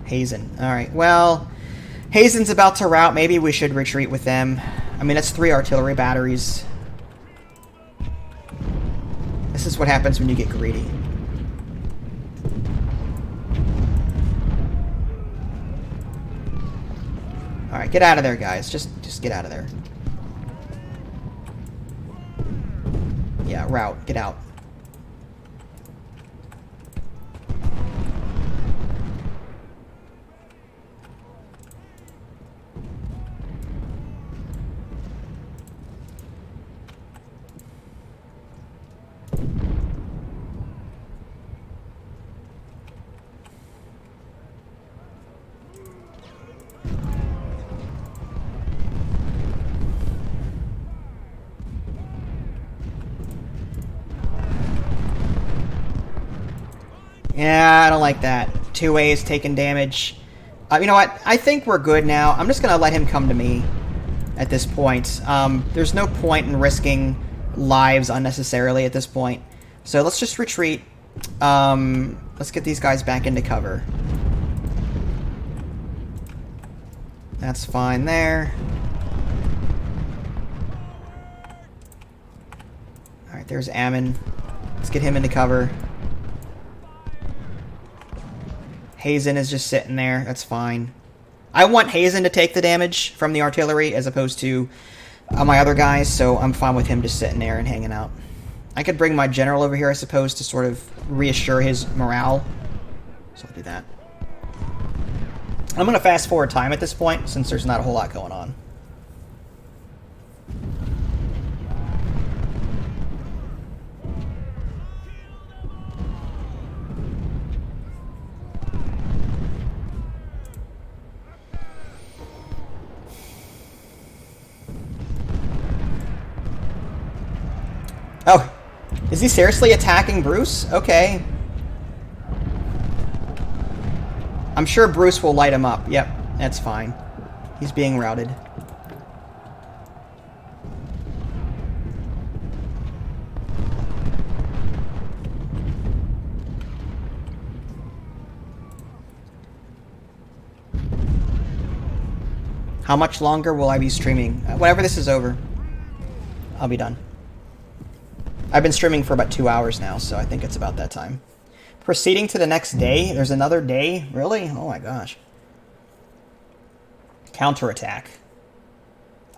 Speaker 1: Hazen. Alright, well, Hazen's about to rout. Maybe we should retreat with them. I mean, that's 3 artillery batteries. This is what happens when you get greedy. Alright, get out of there, guys. Just get out of there. Yeah, rout. Get out. Yeah, I don't like that. 2A is taking damage. You know what? I think we're good now. I'm just going to let him come to me at this point. There's no point in risking lives unnecessarily at this point. So let's just retreat. Let's get these guys back into cover. That's fine there. Alright, there's Ammon. Let's get him into cover. Hazen is just sitting there. That's fine. I want Hazen to take the damage from the artillery as opposed to my other guys, so I'm fine with him just sitting there and hanging out. I could bring my general over here, I suppose, to sort of reassure his morale. So I'll do that. I'm going to fast forward time at this point, since there's not a whole lot going on. Oh, is he seriously attacking Bruce? Okay. I'm sure Bruce will light him up. Yep, that's fine. He's being routed. How much longer will I be streaming? Whenever this is over, I'll be done. I've been streaming for about 2 hours now, so I think it's about that time. Proceeding to the next day? There's another day? Really? Oh my gosh. Counterattack.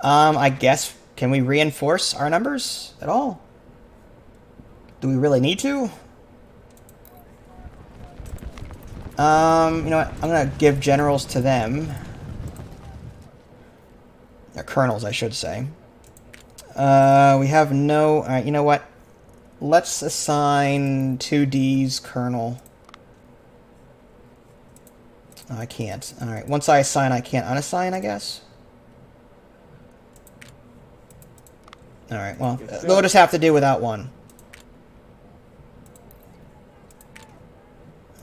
Speaker 1: I guess, can we reinforce our numbers at all? Do we really need to? You know what? I'm gonna give generals to them. Or colonels, I should say. We have no... Alright, you know what? Let's assign 2D's colonel. Oh, I can't. Alright, once I assign, I can't unassign, I guess? Alright, well, they'll just have to do without one.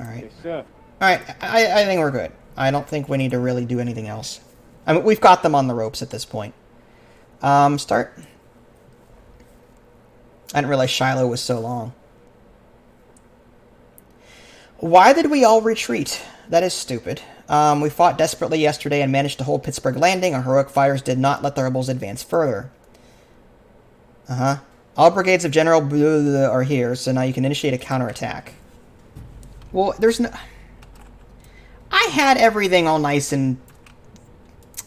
Speaker 1: Alright. Alright, I think we're good. I don't think we need to really do anything else. I mean, we've got them on the ropes at this point. Start. I didn't realize Shiloh was so long. Why did we all retreat? That is stupid. We fought desperately yesterday and managed to hold Pittsburgh Landing. Our heroic fighters did not let the rebels advance further. All brigades of General are here, so now you can initiate a counterattack. Well, there's no... I had everything all nice and...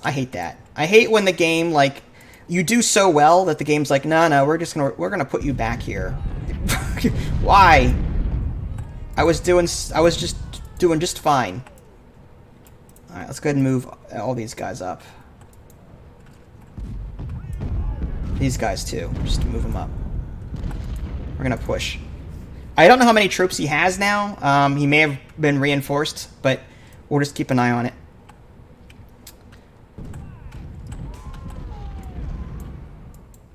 Speaker 1: I hate that. I hate when the game, like, you do so well that the game's like, no, we're gonna put you back here. Why? I was just doing just fine. Alright, let's go ahead and move all these guys up. These guys too. Just move them up. We're gonna push. I don't know how many troops he has now. He may have been reinforced, but we'll just keep an eye on it.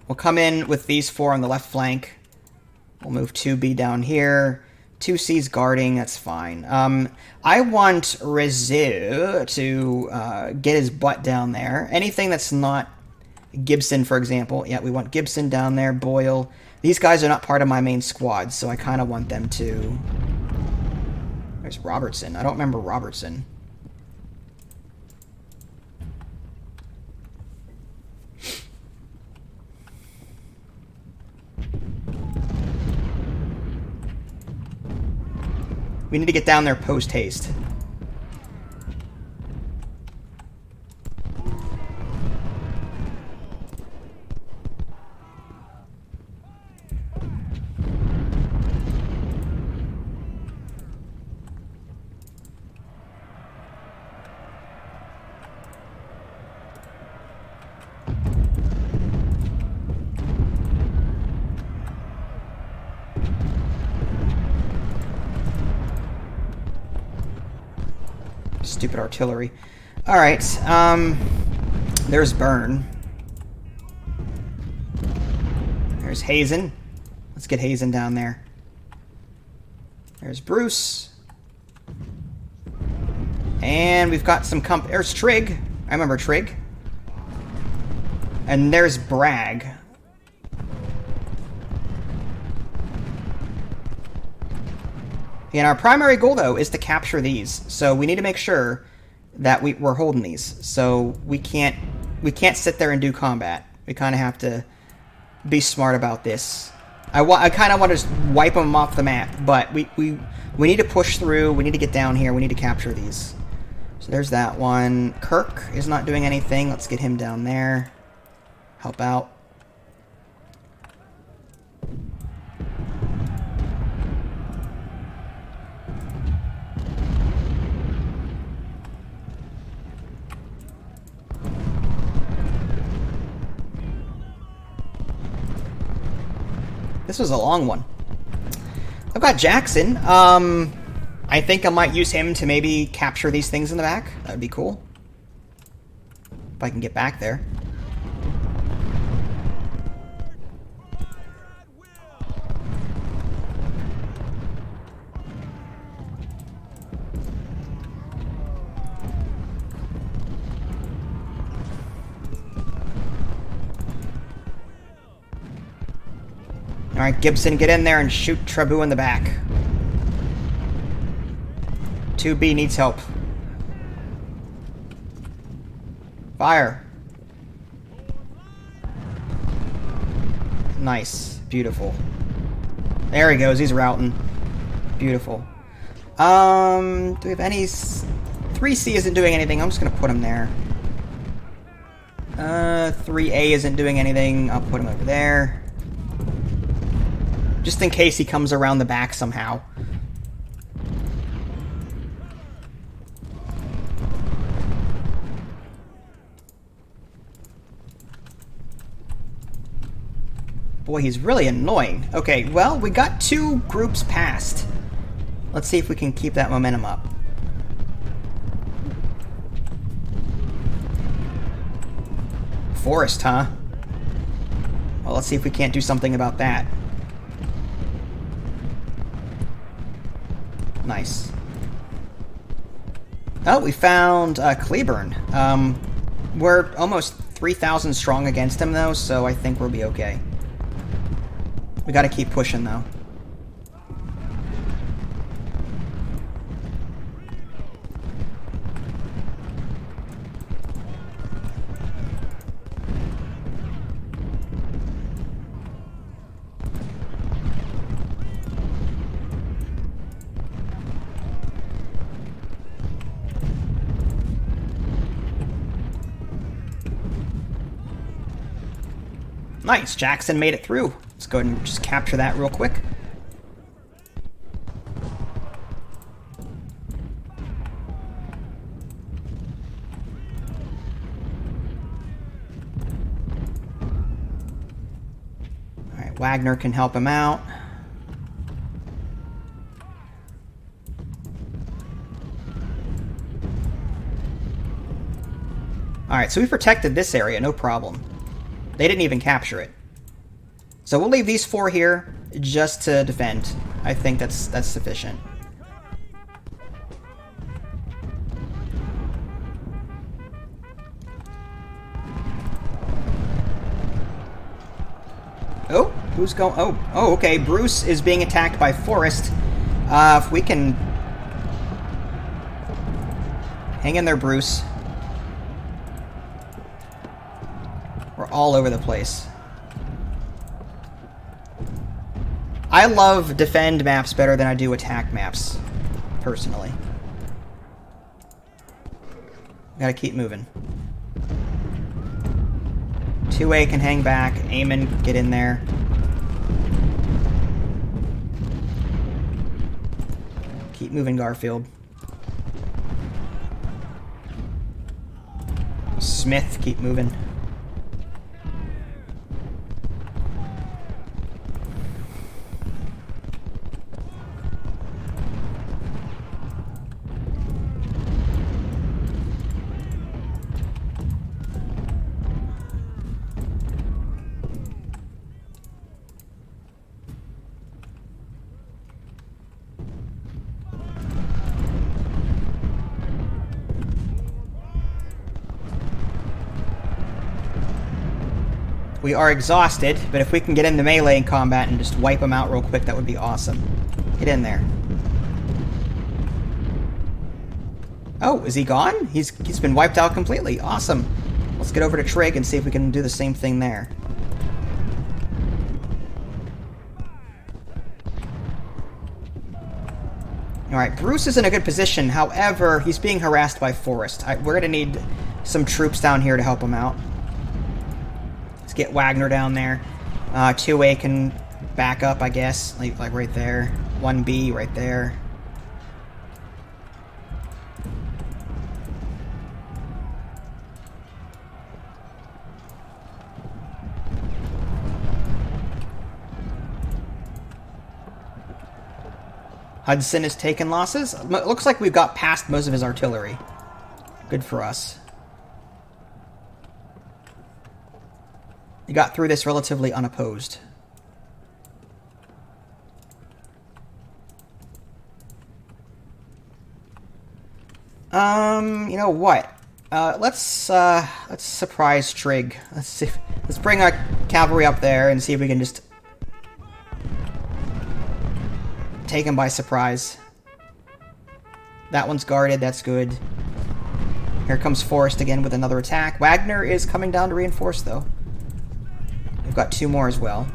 Speaker 1: We'll come in with these 4 on the left flank. We'll move 2B down here. 2C's guarding, that's fine. I want Rezu to get his butt down there. Anything that's not Gibson, for example. Yeah, we want Gibson down there. Boyle. These guys are not part of my main squad, so I kind of want them to... There's Robertson. I don't remember Robertson. We need to get down there post-haste. Stupid artillery. Alright, there's Byrne. There's Hazen. Let's get Hazen down there. There's Bruce. And we've got some there's Trigg. I remember Trigg. And there's Bragg. And our primary goal, though, is to capture these. So we need to make sure that we're holding these. So we can't sit there and do combat. We kind of have to be smart about this. I kind of want to just wipe them off the map, but we need to push through. We need to get down here. We need to capture these. So there's that one. Kirk is not doing anything. Let's get him down there. Help out. This was a long one. I've got Jackson. I think I might use him to maybe capture these things in the back. That would be cool. If I can get back there. Alright, Gibson, get in there and shoot Trebu in the back. 2B needs help. Fire. Nice. Beautiful. There he goes. He's routing. Beautiful. Do we have any... 3C isn't doing anything. I'm just going to put him there. 3A isn't doing anything. I'll put him over there. Just in case he comes around the back somehow. Boy, he's really annoying. Okay, well, we got 2 groups past. Let's see if we can keep that momentum up. Forest, huh? Well, let's see if we can't do something about that. Nice. Oh, we found Cleburne. We're almost 3,000 strong against him, though, so I think we'll be okay. We gotta keep pushing, though. Nice, Jackson made it through. Let's go ahead and just capture that real quick. Alright, Wagner can help him out. Alright, so we protected this area, no problem. They didn't even capture it. So we'll leave these 4 here just to defend. I think that's sufficient. Oh, who's going? Oh, okay. Bruce is being attacked by Forrest. If we can hang in there, Bruce. We're all over the place. I love defend maps better than I do attack maps, personally. Gotta keep moving. 2A can hang back. Eamon, get in there. Keep moving, Garfield. Smith, keep moving. We are exhausted, but if we can get into melee in combat and just wipe them out real quick, that would be awesome. Get in there. Oh, is he gone? He's been wiped out completely. Awesome. Let's get over to Trig and see if we can do the same thing there. Alright, Bruce is in a good position. However, he's being harassed by Forrest. We're going to need some troops down here to help him out. Get Wagner down there. 2A can back up, I guess, like right there. 1B right there. Hudson is taking losses. It looks like we've got past most of his artillery. Good for us. You got through this relatively unopposed. You know what? Let's surprise Trig. Let's bring our cavalry up there and see if we can just take him by surprise. That one's guarded, that's good. Here comes Forrest again with another attack. Wagner is coming down to reinforce, though. We've got 2 more as well.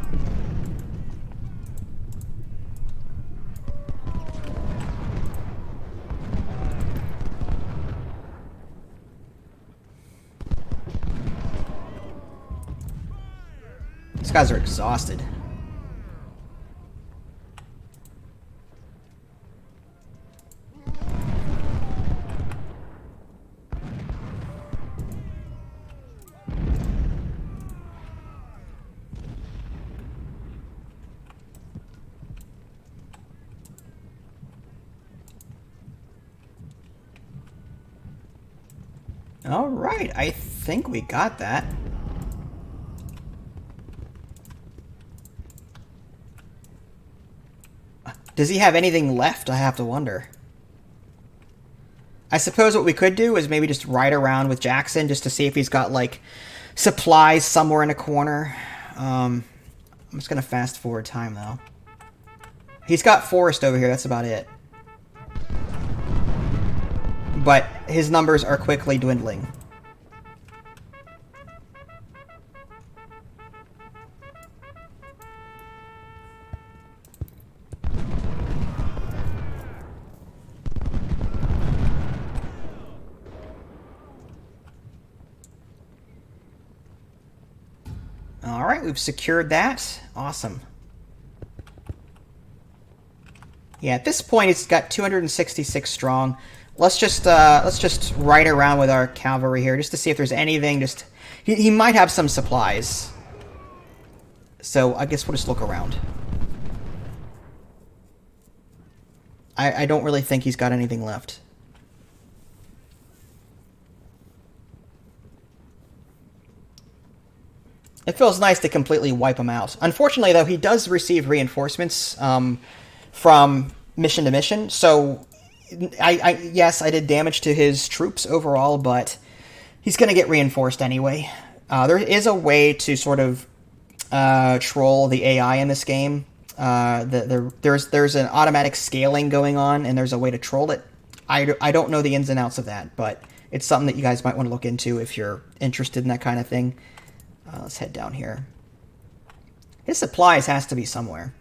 Speaker 1: These guys are exhausted. Alright, I think we got that. Does he have anything left? I have to wonder. I suppose what we could do is maybe just ride around with Jackson just to see if he's got, like, supplies somewhere in a corner. I'm just going to fast forward time, though. He's got Forrest over here, that's about it. But his numbers are quickly dwindling. Alright, right, we've secured that. Awesome. Yeah, at this point, it's got 266 strong. Let's just ride around with our cavalry here, just to see if there's anything. Just he might have some supplies. So I guess we'll just look around. I don't really think he's got anything left. It feels nice to completely wipe him out. Unfortunately, though, he does receive reinforcements from mission to mission. So, yes, I did damage to his troops overall, but he's going to get reinforced anyway. There is a way to sort of troll the AI in this game. There's an automatic scaling going on, and there's a way to troll it. I don't know the ins and outs of that, but it's something that you guys might want to look into if you're interested in that kind of thing. Let's head down here. His supplies has to be somewhere.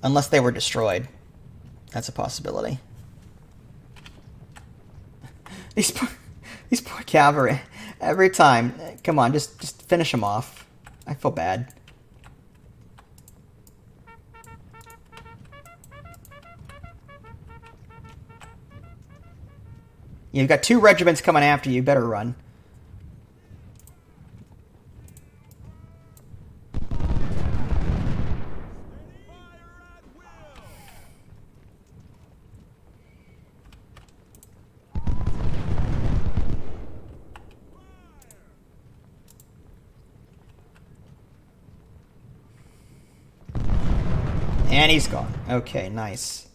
Speaker 1: Unless they were destroyed. That's a possibility. These poor cavalry. Every time. Come on, just finish them off. I feel bad. You've got 2 regiments coming after you. Better run. And he's gone. Okay, nice.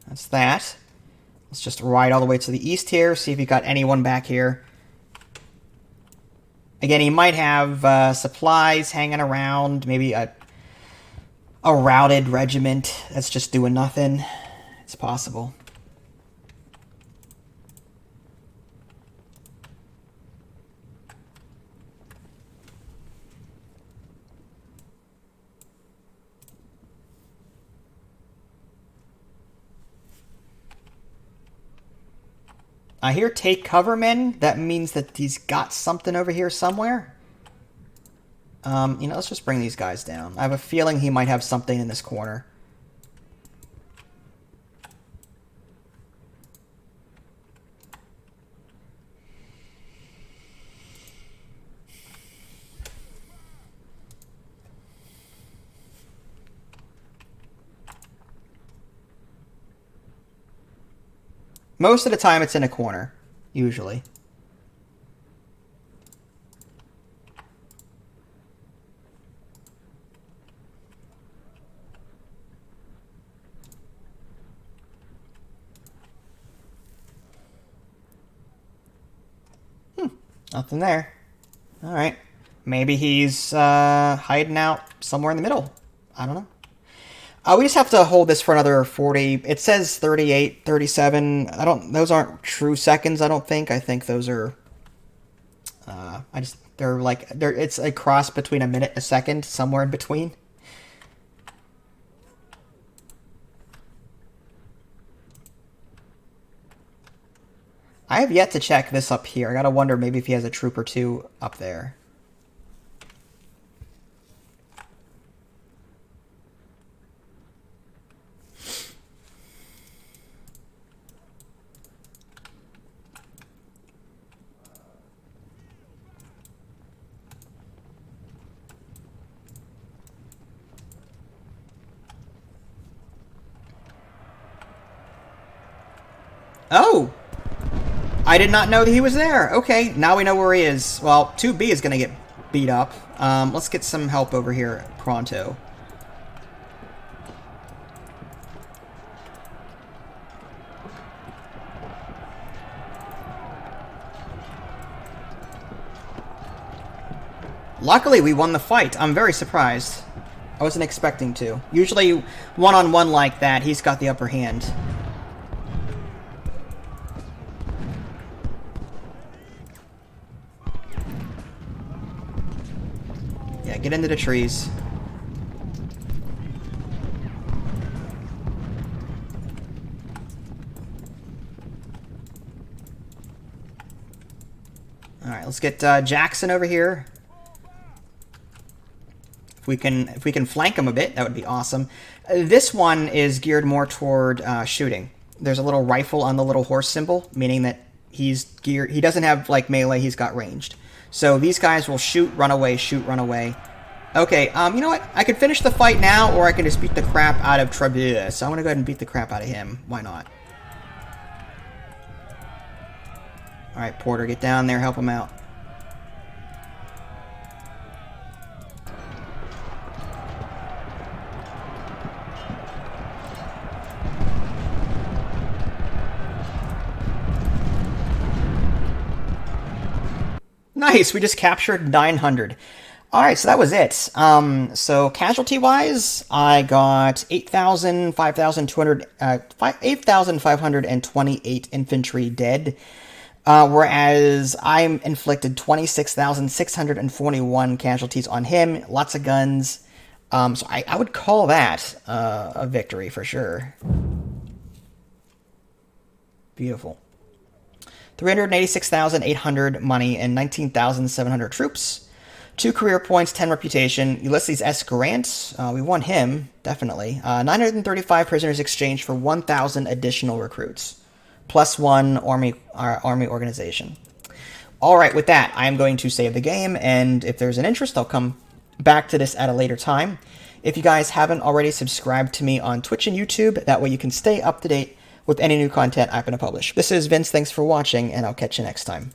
Speaker 1: That's that. Let's just ride all the way to the east here, see if he got anyone back here. Again, he might have supplies hanging around, maybe a routed regiment that's just doing nothing. It's possible. I hear take cover, men. That means that he's got something over here somewhere. Let's just bring these guys down. I have a feeling he might have something in this corner. Most of the time it's in a corner, usually. Nothing there. Alright. Maybe he's hiding out somewhere in the middle. I don't know. We just have to hold this for another 40. It says 38, 37. Those aren't true seconds, I don't think. I think those are, it's a cross between a minute and a second, somewhere in between. I have yet to check this up here. I gotta wonder maybe if he has a troop or 2 up there. Oh! I did not know that he was there. Okay, now we know where he is. Well, 2B is going to get beat up. Let's get some help over here pronto. Luckily, we won the fight. I'm very surprised. I wasn't expecting to. Usually, one-on-one like that, he's got the upper hand. Yeah, get into the trees. Alright, let's get Jackson over here. If we can flank him a bit, that would be awesome. This one is geared more toward shooting. There's a little rifle on the little horse symbol, meaning that he's geared. He doesn't have like melee. He's got ranged. So these guys will shoot, run away, shoot, run away. Okay, you know what? I could finish the fight now, or I can just beat the crap out of Trebus. So I'm gonna go ahead and beat the crap out of him. Why not? All right, Porter, get down there, help him out. Nice, we just captured 900. Alright, so that was it. So casualty-wise, I got 8,528 infantry dead, whereas I inflicted 26,641 casualties on him, lots of guns. So I would call that a victory for sure. Beautiful. 386,800 money and 19,700 troops. 2 career points, 10 reputation. Ulysses S. Grant, we won him, definitely. 935 prisoners exchanged for 1,000 additional recruits. +1 army organization. Alright, with that, I'm going to save the game, and if there's an interest, I'll come back to this at a later time. If you guys haven't already subscribed to me on Twitch and YouTube, that way you can stay up to date with any new content I'm going to publish. This is Vince, thanks for watching, and I'll catch you next time.